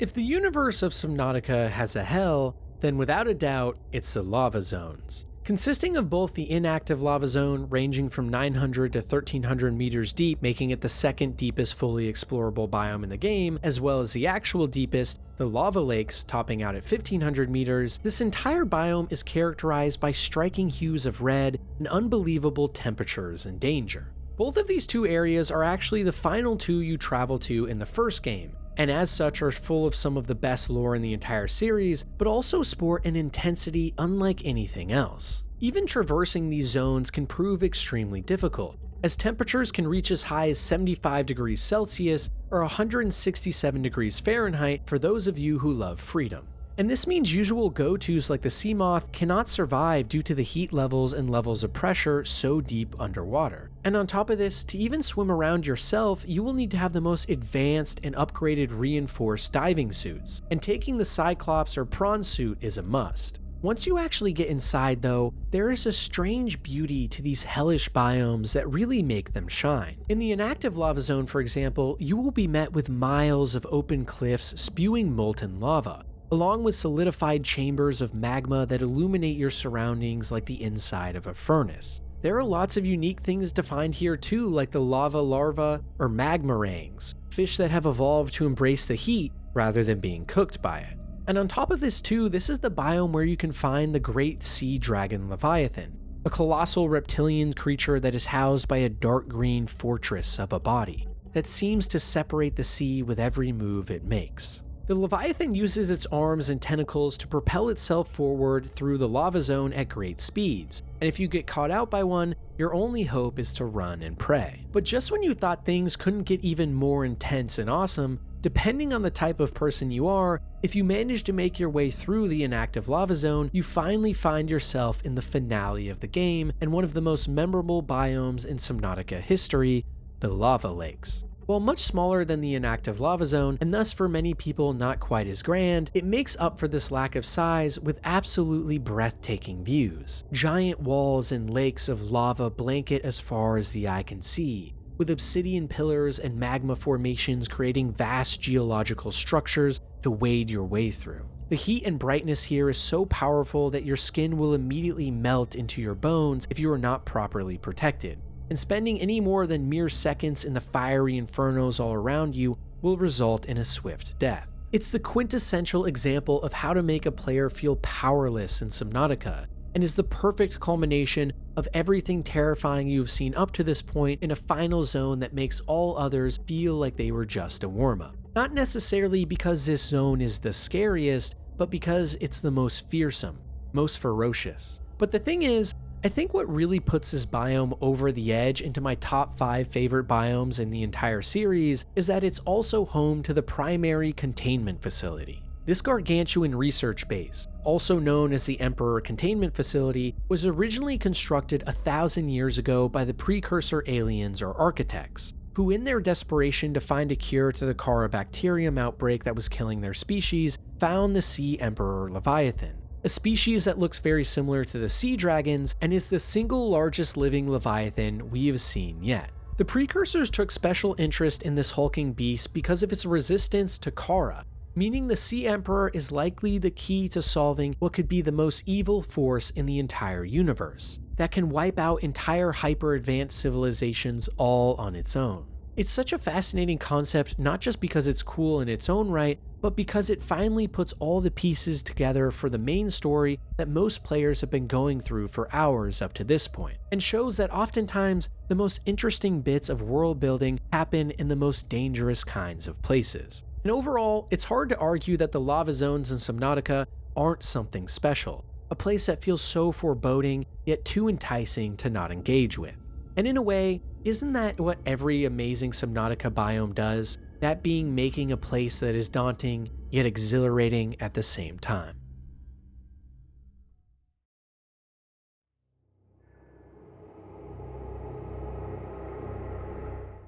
If the universe of Subnautica has a hell, then without a doubt, it's the lava zones. Consisting of both the inactive lava zone, ranging from 900 to 1300 meters deep, making it the second deepest fully explorable biome in the game, as well as the actual deepest, the lava lakes, topping out at 1500 meters, this entire biome is characterized by striking hues of red and unbelievable temperatures and danger. Both of these two areas are actually the final two you travel to in the first game, and as such are full of some of the best lore in the entire series, but also sport an intensity unlike anything else. Even traversing these zones can prove extremely difficult, as temperatures can reach as high as 75 degrees Celsius or 167 degrees Fahrenheit for those of you who love freedom. And this means usual go-tos like the sea moth cannot survive due to the heat levels and levels of pressure so deep underwater. And on top of this, to even swim around yourself, you will need to have the most advanced and upgraded reinforced diving suits, and taking the Cyclops or prawn suit is a must. Once you actually get inside though, there is a strange beauty to these hellish biomes that really make them shine. In the inactive lava zone, for example, you will be met with miles of open cliffs spewing molten lava, along with solidified chambers of magma that illuminate your surroundings like the inside of a furnace. There are lots of unique things to find here too, like the lava larva or magmarangs, fish that have evolved to embrace the heat rather than being cooked by it. And on top of this too, this is the biome where you can find the great sea dragon Leviathan, a colossal reptilian creature that is housed by a dark green fortress of a body that seems to separate the sea with every move it makes. The Leviathan uses its arms and tentacles to propel itself forward through the lava zone at great speeds, and if you get caught out by one, your only hope is to run and pray. But just when you thought things couldn't get even more intense and awesome, depending on the type of person you are, if you manage to make your way through the inactive lava zone, you finally find yourself in the finale of the game and one of the most memorable biomes in Subnautica history, the lava lakes. While much smaller than the inactive lava zone, and thus for many people not quite as grand, it makes up for this lack of size with absolutely breathtaking views. Giant walls and lakes of lava blanket as far as the eye can see, with obsidian pillars and magma formations creating vast geological structures to wade your way through. The heat and brightness here is so powerful that your skin will immediately melt into your bones if you are not properly protected, and spending any more than mere seconds in the fiery infernos all around you will result in a swift death. It's the quintessential example of how to make a player feel powerless in Subnautica, and is the perfect culmination of everything terrifying you've seen up to this point in a final zone that makes all others feel like they were just a warm-up. Not necessarily because this zone is the scariest, but because it's the most fearsome, most ferocious. But the thing is, I think what really puts this biome over the edge into my top 5 favorite biomes in the entire series is that it's also home to the primary containment facility. This gargantuan research base, also known as the Emperor Containment Facility, was originally constructed 1,000 years ago by the precursor aliens or architects, who in their desperation to find a cure to the Carabacterium outbreak that was killing their species, found the Sea Emperor Leviathan, a species that looks very similar to the sea dragons and is the single largest living leviathan we have seen yet. The precursors took special interest in this hulking beast because of its resistance to Kara, meaning the Sea Emperor is likely the key to solving what could be the most evil force in the entire universe, that can wipe out entire hyper-advanced civilizations all on its own. It's such a fascinating concept not just because it's cool in its own right, but because it finally puts all the pieces together for the main story that most players have been going through for hours up to this point, and shows that oftentimes the most interesting bits of world building happen in the most dangerous kinds of places. And overall, it's hard to argue that the lava zones in Subnautica aren't something special, a place that feels so foreboding yet too enticing to not engage with. And in a way, isn't that what every amazing Subnautica biome does? That being making a place that is daunting yet exhilarating at the same time.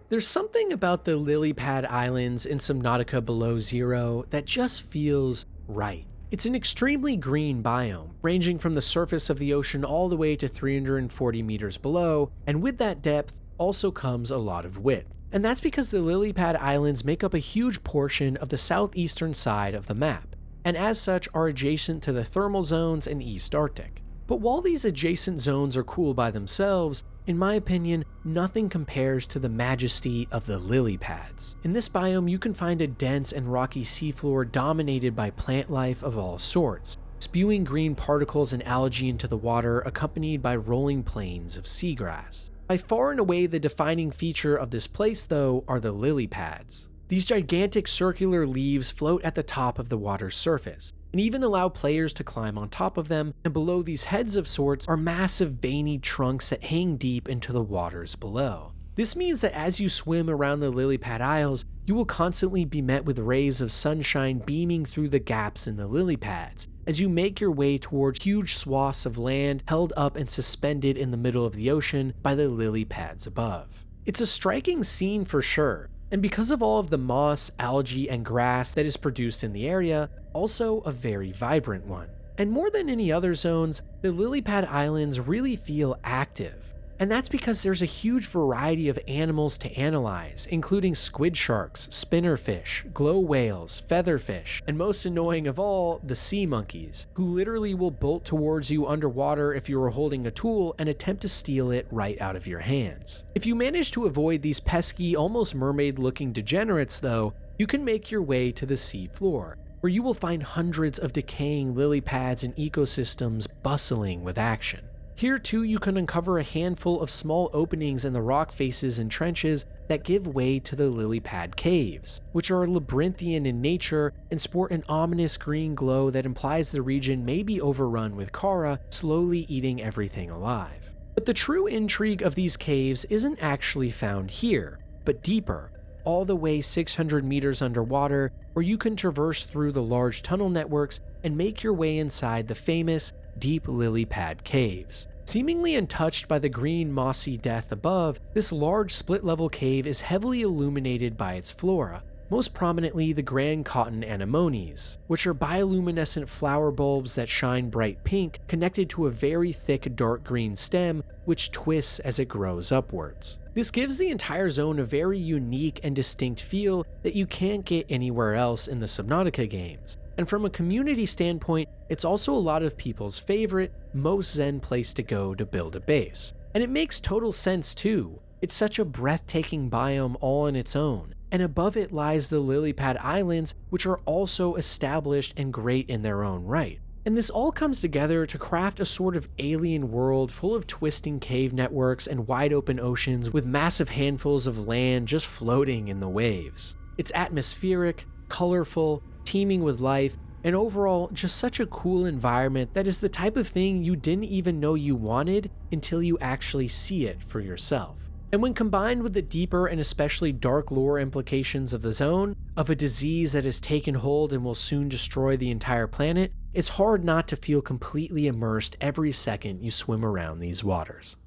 There's something about the Lilypad Islands in Subnautica Below Zero that just feels right. It's an extremely green biome, ranging from the surface of the ocean all the way to 340 meters below, and with that depth also comes a lot of width. And that's because the Lilypad Islands make up a huge portion of the southeastern side of the map, and as such are adjacent to the thermal zones and East Arctic. But while these adjacent zones are cool by themselves, in my opinion, nothing compares to the majesty of the lily pads. In this biome, you can find a dense and rocky seafloor dominated by plant life of all sorts, spewing green particles and algae into the water accompanied by rolling plains of seagrass. By far and away the defining feature of this place, though, are the lily pads. These gigantic circular leaves float at the top of the water's surface, and even allow players to climb on top of them, and below these heads of sorts are massive veiny trunks that hang deep into the waters below. This means that as you swim around the Lilypad Isles, you will constantly be met with rays of sunshine beaming through the gaps in the lily pads, as you make your way towards huge swaths of land held up and suspended in the middle of the ocean by the lily pads above. It's a striking scene for sure, and because of all of the moss, algae, and grass that is produced in the area, also a very vibrant one. And more than any other zones, the Lilypad Islands really feel active. And that's because there's a huge variety of animals to analyze, including squid sharks, spinnerfish, glow whales, featherfish, and most annoying of all, the sea monkeys, who literally will bolt towards you underwater if you are holding a tool and attempt to steal it right out of your hands. If you manage to avoid these pesky, almost mermaid-looking degenerates though, you can make your way to the sea floor, where you will find hundreds of decaying lily pads and ecosystems bustling with action. Here too you can uncover a handful of small openings in the rock faces and trenches that give way to the Lilypad Caves, which are labyrinthian in nature and sport an ominous green glow that implies the region may be overrun with Kara slowly eating everything alive. But the true intrigue of these caves isn't actually found here, but deeper, all the way 600 meters underwater, where you can traverse through the large tunnel networks and make your way inside the famous deep Lilypad Caves. Seemingly untouched by the green mossy death above, this large split-level cave is heavily illuminated by its flora, most prominently the grand cotton anemones, which are bioluminescent flower bulbs that shine bright pink connected to a very thick dark green stem which twists as it grows upwards. This gives the entire zone a very unique and distinct feel that you can't get anywhere else in the Subnautica games. And from a community standpoint, it's also a lot of people's favorite, most zen place to go to build a base. And it makes total sense too. It's such a breathtaking biome all on its own, and above it lies the Lilypad Islands, which are also established and great in their own right. And this all comes together to craft a sort of alien world full of twisting cave networks and wide open oceans with massive handfuls of land just floating in the waves. It's atmospheric, colorful, teeming with life, and overall just such a cool environment that is the type of thing you didn't even know you wanted until you actually see it for yourself. And when combined with the deeper and especially dark lore implications of the zone, of a disease that has taken hold and will soon destroy the entire planet, it's hard not to feel completely immersed every second you swim around these waters.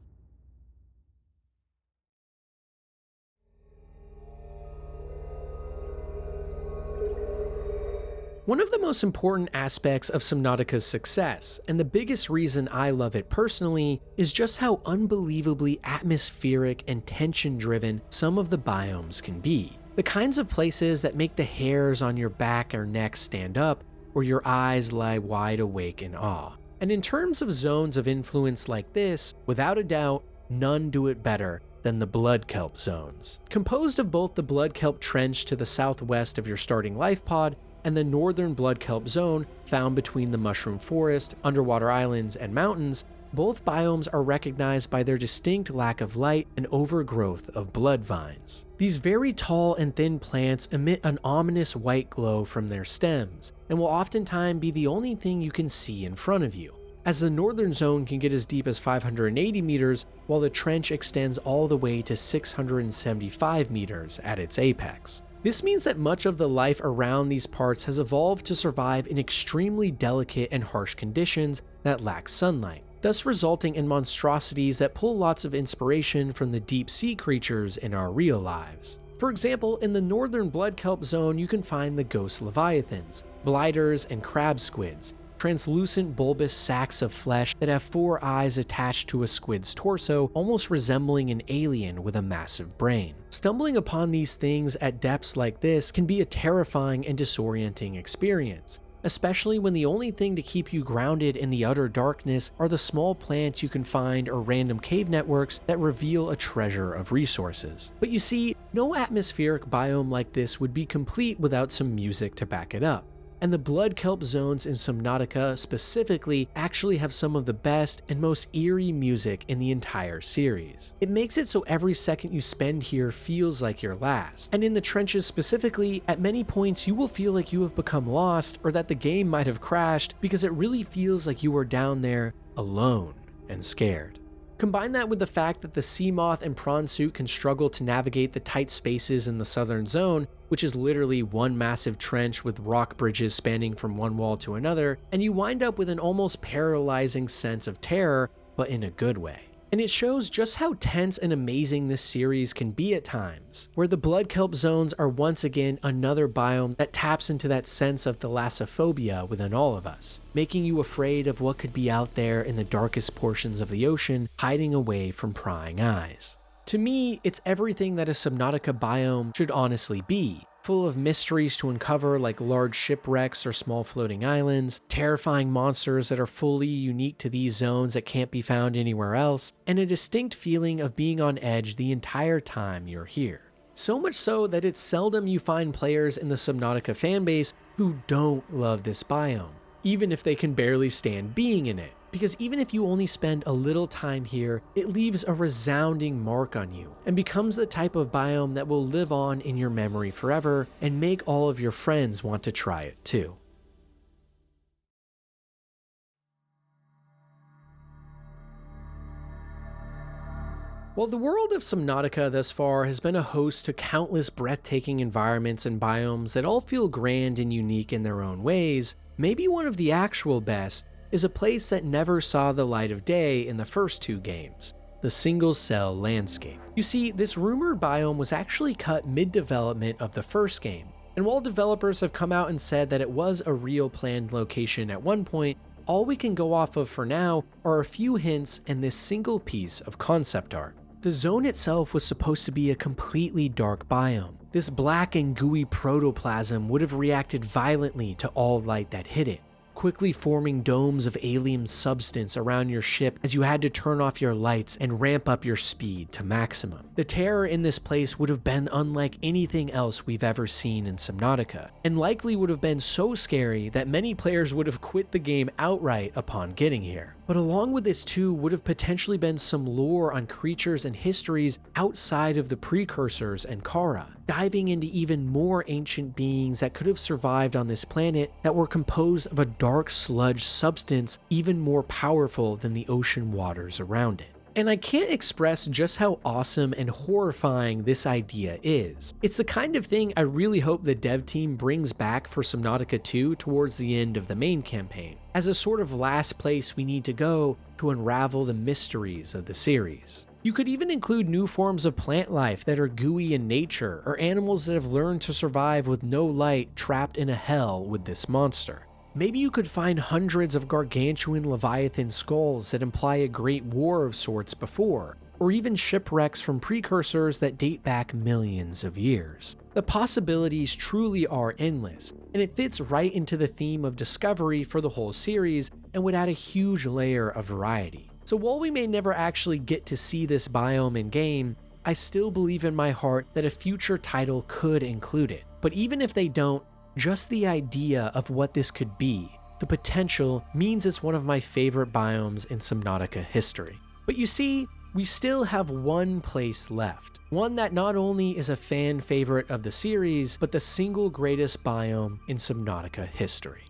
One of the most important aspects of Subnautica's success, and the biggest reason I love it personally, is just how unbelievably atmospheric and tension-driven some of the biomes can be. The kinds of places that make the hairs on your back or neck stand up, or your eyes lie wide awake in awe. And in terms of zones of influence like this, without a doubt, none do it better than the blood kelp zones. Composed of both the blood kelp trench to the southwest of your starting life pod, and the northern blood kelp zone found between the mushroom forest, underwater islands, and mountains, both biomes are recognized by their distinct lack of light and overgrowth of blood vines. These very tall and thin plants emit an ominous white glow from their stems, and will oftentimes be the only thing you can see in front of you, as the northern zone can get as deep as 580 meters, while the trench extends all the way to 675 meters at its apex. This means that much of the life around these parts has evolved to survive in extremely delicate and harsh conditions that lack sunlight, thus resulting in monstrosities that pull lots of inspiration from the deep sea creatures in our real lives. For example, in the northern blood kelp zone you can find the ghost leviathans, blighters, and crab squids, translucent bulbous sacs of flesh that have 4 eyes attached to a squid's torso, almost resembling an alien with a massive brain. Stumbling upon these things at depths like this can be a terrifying and disorienting experience, especially when the only thing to keep you grounded in the utter darkness are the small plants you can find or random cave networks that reveal a treasure of resources. But you see, no atmospheric biome like this would be complete without some music to back it up. And the blood kelp zones in Subnautica specifically actually have some of the best and most eerie music in the entire series. It makes it so every second you spend here feels like your last, and in the trenches specifically, at many points you will feel like you have become lost or that the game might have crashed because it really feels like you are down there alone and scared. Combine that with the fact that the sea moth and prawn suit can struggle to navigate the tight spaces in the southern zone, which is literally one massive trench with rock bridges spanning from one wall to another, and you wind up with an almost paralyzing sense of terror, but in a good way. And it shows just how tense and amazing this series can be at times, where the blood kelp zones are once again another biome that taps into that sense of thalassophobia within all of us, making you afraid of what could be out there in the darkest portions of the ocean, hiding away from prying eyes. To me, it's everything that a Subnautica biome should honestly be, full of mysteries to uncover like large shipwrecks or small floating islands, terrifying monsters that are fully unique to these zones that can't be found anywhere else, and a distinct feeling of being on edge the entire time you're here. So much so that it's seldom you find players in the Subnautica fanbase who don't love this biome, even if they can barely stand being in it. Because even if you only spend a little time here, it leaves a resounding mark on you and becomes the type of biome that will live on in your memory forever and make all of your friends want to try it too. While the world of Subnautica thus far has been a host to countless breathtaking environments and biomes that all feel grand and unique in their own ways, maybe one of the actual best is a place that never saw the light of day in the first 2 games, the single cell landscape. You see, this rumored biome was actually cut mid-development of the first game, and while developers have come out and said that it was a real planned location at one point, all we can go off of for now are a few hints and this single piece of concept art. The zone itself was supposed to be a completely dark biome. This black and gooey protoplasm would have reacted violently to all light that hit it, quickly forming domes of alien substance around your ship as you had to turn off your lights and ramp up your speed to maximum. The terror in this place would have been unlike anything else we've ever seen in Subnautica, and likely would have been so scary that many players would have quit the game outright upon getting here. But along with this too would have potentially been some lore on creatures and histories outside of the precursors and Kara, diving into even more ancient beings that could have survived on this planet that were composed of a dark sludge substance even more powerful than the ocean waters around it. And I can't express just how awesome and horrifying this idea is. It's the kind of thing I really hope the dev team brings back for Subnautica 2 towards the end of the main campaign, as a sort of last place we need to go to unravel the mysteries of the series. You could even include new forms of plant life that are gooey in nature, or animals that have learned to survive with no light trapped in a hell with this monster. Maybe you could find hundreds of gargantuan leviathan skulls that imply a great war of sorts before, or even shipwrecks from precursors that date back millions of years. The possibilities truly are endless, and it fits right into the theme of discovery for the whole series and would add a huge layer of variety. So while we may never actually get to see this biome in game, I still believe in my heart that a future title could include it. But even if they don't, just the idea of what this could be, the potential, means it's one of my favorite biomes in Subnautica history. But you see, we still have one place left. One that not only is a fan favorite of the series, but the single greatest biome in Subnautica history.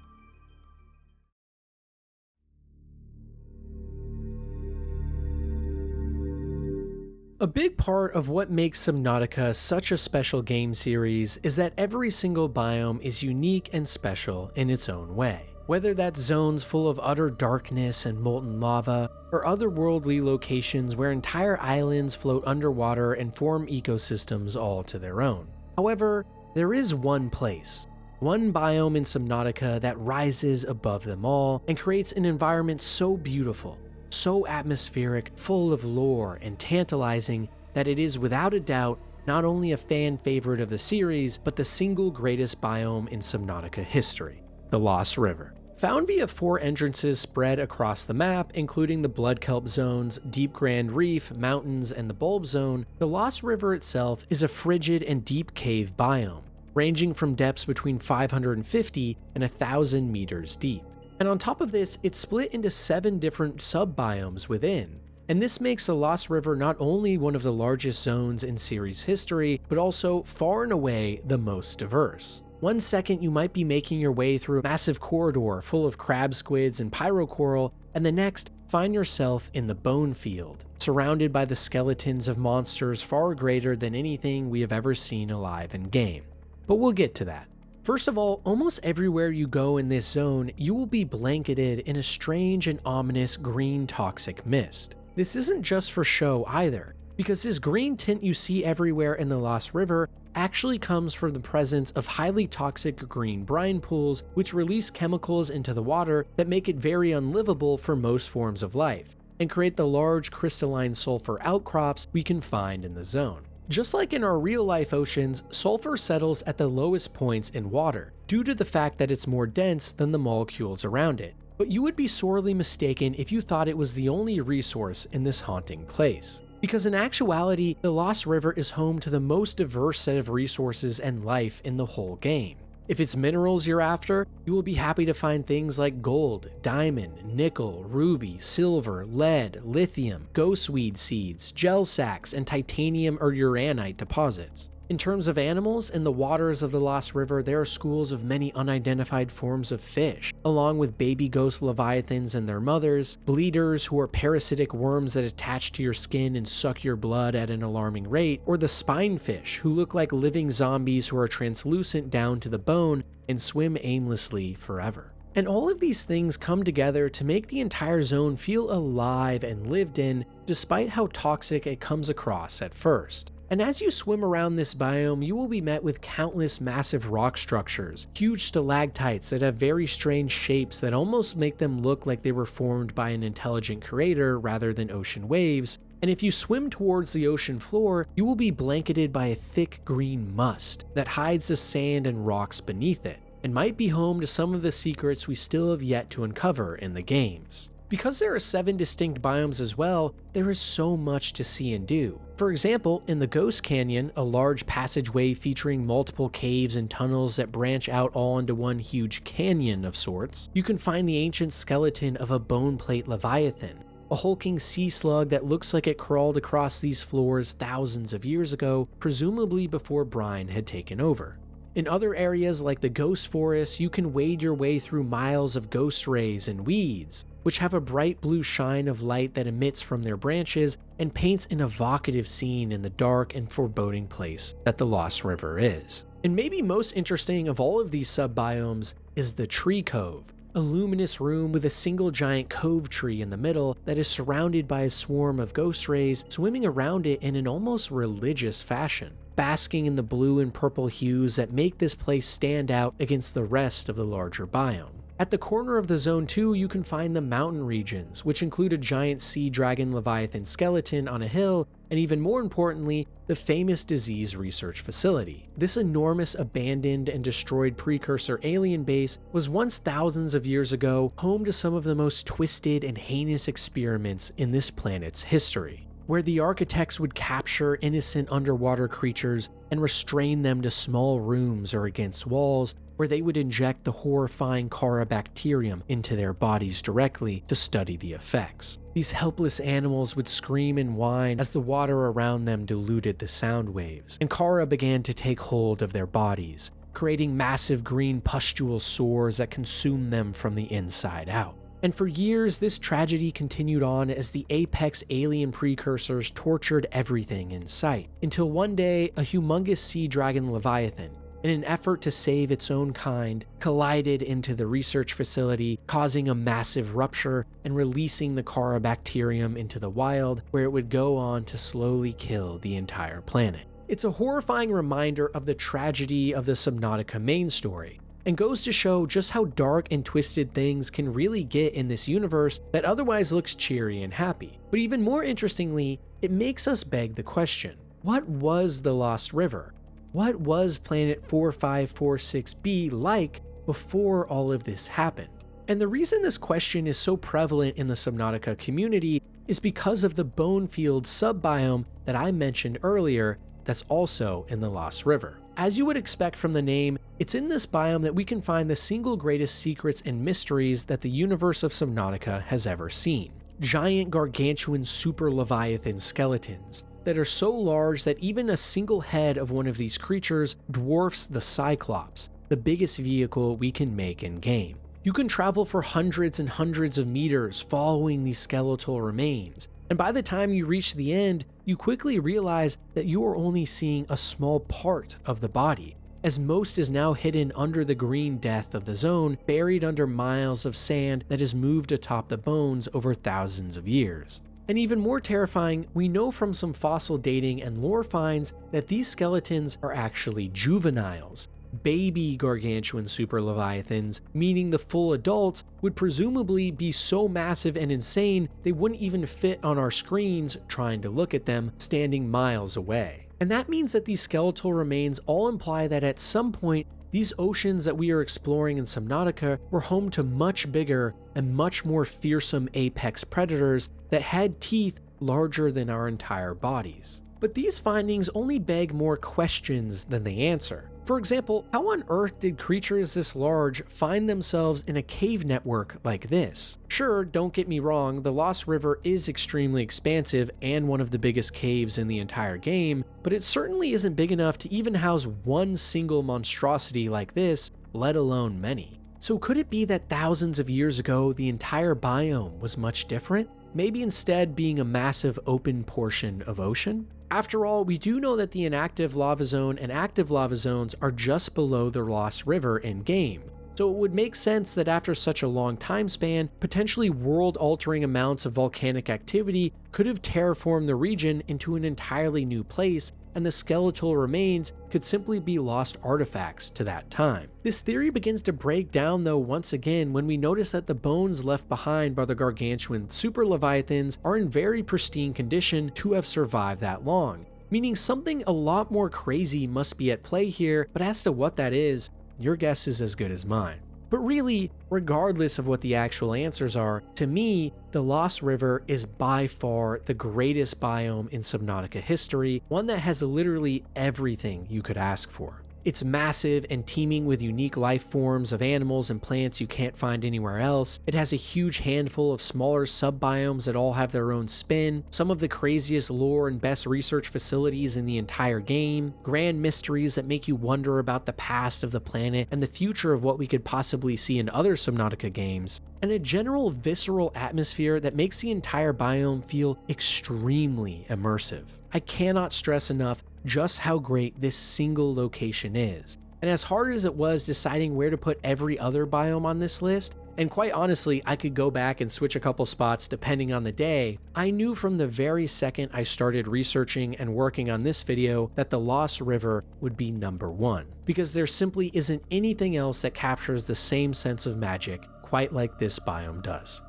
A big part of what makes Subnautica such a special game series is that every single biome is unique and special in its own way. Whether that's zones full of utter darkness and molten lava, or otherworldly locations where entire islands float underwater and form ecosystems all to their own. However, there is one place One biome in Subnautica that rises above them all and creates an environment so beautiful, so atmospheric, full of lore, and tantalizing that it is without a doubt not only a fan favorite of the series, but the single greatest biome in Subnautica history, the Lost River. Found via 4 entrances spread across the map, including the Blood Kelp zones, Deep Grand Reef, mountains, and the Bulb Zone, the Lost River itself is a frigid and deep cave biome, ranging from depths between 550 and 1,000 meters deep. And on top of this, it's split into 7 different sub-biomes within. And this makes the Lost River not only one of the largest zones in series history, but also far and away the most diverse. One second you might be making your way through a massive corridor full of crab squids and pyrocoral, and the next find yourself in the bone field, surrounded by the skeletons of monsters far greater than anything we have ever seen alive in game. But we'll get to that. First of all, almost everywhere you go in this zone, you will be blanketed in a strange and ominous green toxic mist. This isn't just for show either, because this green tint you see everywhere in the Lost River actually comes from the presence of highly toxic green brine pools, which release chemicals into the water that make it very unlivable for most forms of life, and create the large crystalline sulfur outcrops we can find in the zone. Just like in our real-life oceans, sulfur settles at the lowest points in water, due to the fact that it's more dense than the molecules around it. But you would be sorely mistaken if you thought it was the only resource in this haunting place. Because in actuality, the Lost River is home to the most diverse set of resources and life in the whole game. If it's minerals you're after, you will be happy to find things like gold, diamond, nickel, ruby, silver, lead, lithium, ghostweed seeds, gel sacks, and titanium or uranite deposits. In terms of animals, in the waters of the Lost River, there are schools of many unidentified forms of fish, along with baby ghost leviathans and their mothers, bleeders who are parasitic worms that attach to your skin and suck your blood at an alarming rate, or the spinefish who look like living zombies who are translucent down to the bone and swim aimlessly forever. And all of these things come together to make the entire zone feel alive and lived in, despite how toxic it comes across at first. And as you swim around this biome, you will be met with countless massive rock structures, huge stalactites that have very strange shapes that almost make them look like they were formed by an intelligent creator rather than ocean waves. And if you swim towards the ocean floor, you will be blanketed by a thick green must that hides the sand and rocks beneath it, and might be home to some of the secrets we still have yet to uncover in the games. Because there are 7 distinct biomes as well, there is so much to see and do. For example, in the Ghost Canyon, a large passageway featuring multiple caves and tunnels that branch out all into one huge canyon of sorts, you can find the ancient skeleton of a bone plate leviathan, a hulking sea slug that looks like it crawled across these floors thousands of years ago, presumably before brine had taken over. In other areas like the Ghost Forest, you can wade your way through miles of ghost rays and weeds, which have a bright blue shine of light that emits from their branches and paints an evocative scene in the dark and foreboding place that the Lost River is. And maybe most interesting of all of these sub-biomes is the Tree Cove, a luminous room with a single giant cove tree in the middle that is surrounded by a swarm of ghost rays swimming around it in an almost religious fashion, basking in the blue and purple hues that make this place stand out against the rest of the larger biome. At the corner of the Zone 2, you can find the mountain regions, which include a giant sea dragon leviathan skeleton on a hill, and even more importantly, the famous disease research facility. This enormous abandoned and destroyed precursor alien base was once thousands of years ago home to some of the most twisted and heinous experiments in this planet's history, where the architects would capture innocent underwater creatures and restrain them to small rooms or against walls, where they would inject the horrifying Bacterium into their bodies directly to study the effects. These helpless animals would scream and whine as the water around them diluted the sound waves, and Kara began to take hold of their bodies, creating massive green pustule sores that consumed them from the inside out. And for years, this tragedy continued on as the apex alien precursors tortured everything in sight, until one day, a humongous sea dragon leviathan, in an effort to save its own kind, collided into the research facility, causing a massive rupture and releasing the Bacterium into the wild, where it would go on to slowly kill the entire planet. It's a horrifying reminder of the tragedy of the Subnautica main story, and goes to show just how dark and twisted things can really get in this universe that otherwise looks cheery and happy. But even more interestingly, it makes us beg the question, what was the Lost River? What was planet 4546b like before all of this happened? And the reason this question is so prevalent in the Subnautica community is because of the Bonefield subbiome that I mentioned earlier that's also in the Lost River. As you would expect from the name, it's in this biome that we can find the single greatest secrets and mysteries that the universe of Subnautica has ever seen. Giant gargantuan super leviathan skeletons that are so large that even a single head of one of these creatures dwarfs the Cyclops, the biggest vehicle we can make in game. You can travel for hundreds and hundreds of meters following these skeletal remains, and by the time you reach the end, you quickly realize that you are only seeing a small part of the body, as most is now hidden under the green death of the zone, buried under miles of sand that has moved atop the bones over thousands of years. And even more terrifying, we know from some fossil dating and lore finds that these skeletons are actually juveniles, baby gargantuan super leviathans, meaning the full adults would presumably be so massive and insane they wouldn't even fit on our screens trying to look at them standing miles away. And that means that these skeletal remains all imply that at some point these oceans that we are exploring in Subnautica were home to much bigger and much more fearsome apex predators that had teeth larger than our entire bodies. But these findings only beg more questions than they answer. For example, how on earth did creatures this large find themselves in a cave network like this? Sure, don't get me wrong, the Lost River is extremely expansive and one of the biggest caves in the entire game, but it certainly isn't big enough to even house one single monstrosity like this, let alone many. So could it be that thousands of years ago the entire biome was much different? Maybe instead being a massive open portion of ocean? After all, we do know that the inactive lava zone and active lava zones are just below the Lost River in-game, so it would make sense that after such a long time span, potentially world-altering amounts of volcanic activity could have terraformed the region into an entirely new place, and the skeletal remains could simply be lost artifacts to that time. This theory begins to break down though once again when we notice that the bones left behind by the gargantuan super leviathans are in very pristine condition to have survived that long, meaning something a lot more crazy must be at play here, but as to what that is, your guess is as good as mine. But really, regardless of what the actual answers are, to me, the Lost River is by far the greatest biome in Subnautica history, one that has literally everything you could ask for. It's massive and teeming with unique life forms of animals and plants you can't find anywhere else. It has a huge handful of smaller subbiomes that all have their own spin, some of the craziest lore and best research facilities in the entire game, grand mysteries that make you wonder about the past of the planet and the future of what we could possibly see in other Subnautica games, and a general visceral atmosphere that makes the entire biome feel extremely immersive. I cannot stress enough just how great this single location is. And as hard as it was deciding where to put every other biome on this list, and quite honestly, I could go back and switch a couple spots depending on the day, I knew from the very second I started researching and working on this video that the Lost River would be number one, because there simply isn't anything else that captures the same sense of magic quite like this biome does.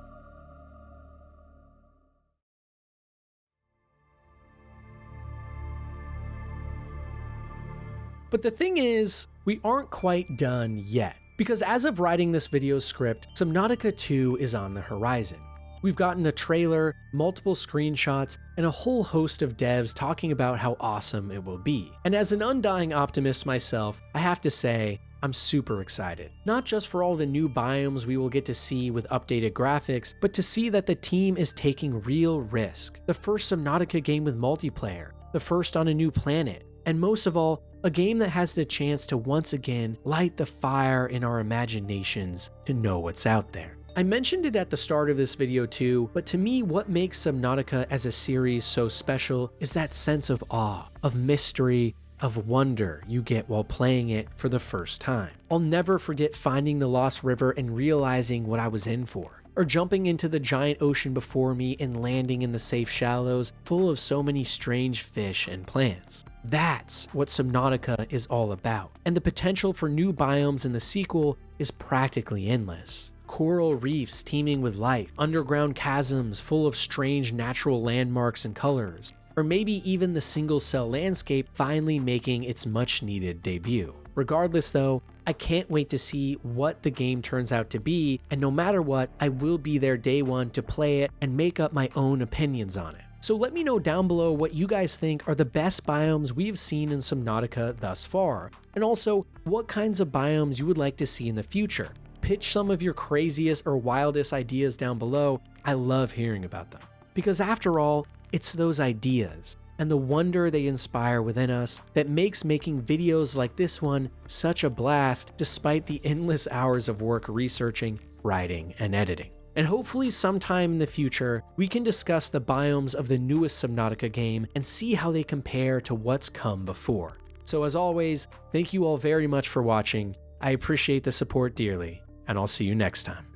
But the thing is, we aren't quite done yet, because as of writing this video script, Subnautica 2 is on the horizon. We've gotten a trailer, multiple screenshots, and a whole host of devs talking about how awesome it will be. And as an undying optimist myself, I have to say, I'm super excited. Not just for all the new biomes we will get to see with updated graphics, but to see that the team is taking real risk. The first Subnautica game with multiplayer, the first on a new planet, and most of all, a game that has the chance to once again light the fire in our imaginations to know what's out there. I mentioned it at the start of this video too, but to me what makes Subnautica as a series so special is that sense of awe, of mystery, of wonder you get while playing it for the first time. I'll never forget finding the Lost River and realizing what I was in for, or jumping into the giant ocean before me and landing in the safe shallows full of so many strange fish and plants. That's what Subnautica is all about, and the potential for new biomes in the sequel is practically endless. Coral reefs teeming with life, underground chasms full of strange natural landmarks and colors, or maybe even the single-cell landscape finally making its much-needed debut. Regardless though, I can't wait to see what the game turns out to be, and no matter what, I will be there day one to play it and make up my own opinions on it. So let me know down below what you guys think are the best biomes we've seen in Subnautica thus far, and also what kinds of biomes you would like to see in the future. Pitch some of your craziest or wildest ideas down below. I love hearing about them. Because after all, it's those ideas and the wonder they inspire within us that makes making videos like this one such a blast despite the endless hours of work researching, writing, and editing. And hopefully sometime in the future, we can discuss the biomes of the newest Subnautica game and see how they compare to what's come before. So as always, thank you all very much for watching. I appreciate the support dearly, and I'll see you next time.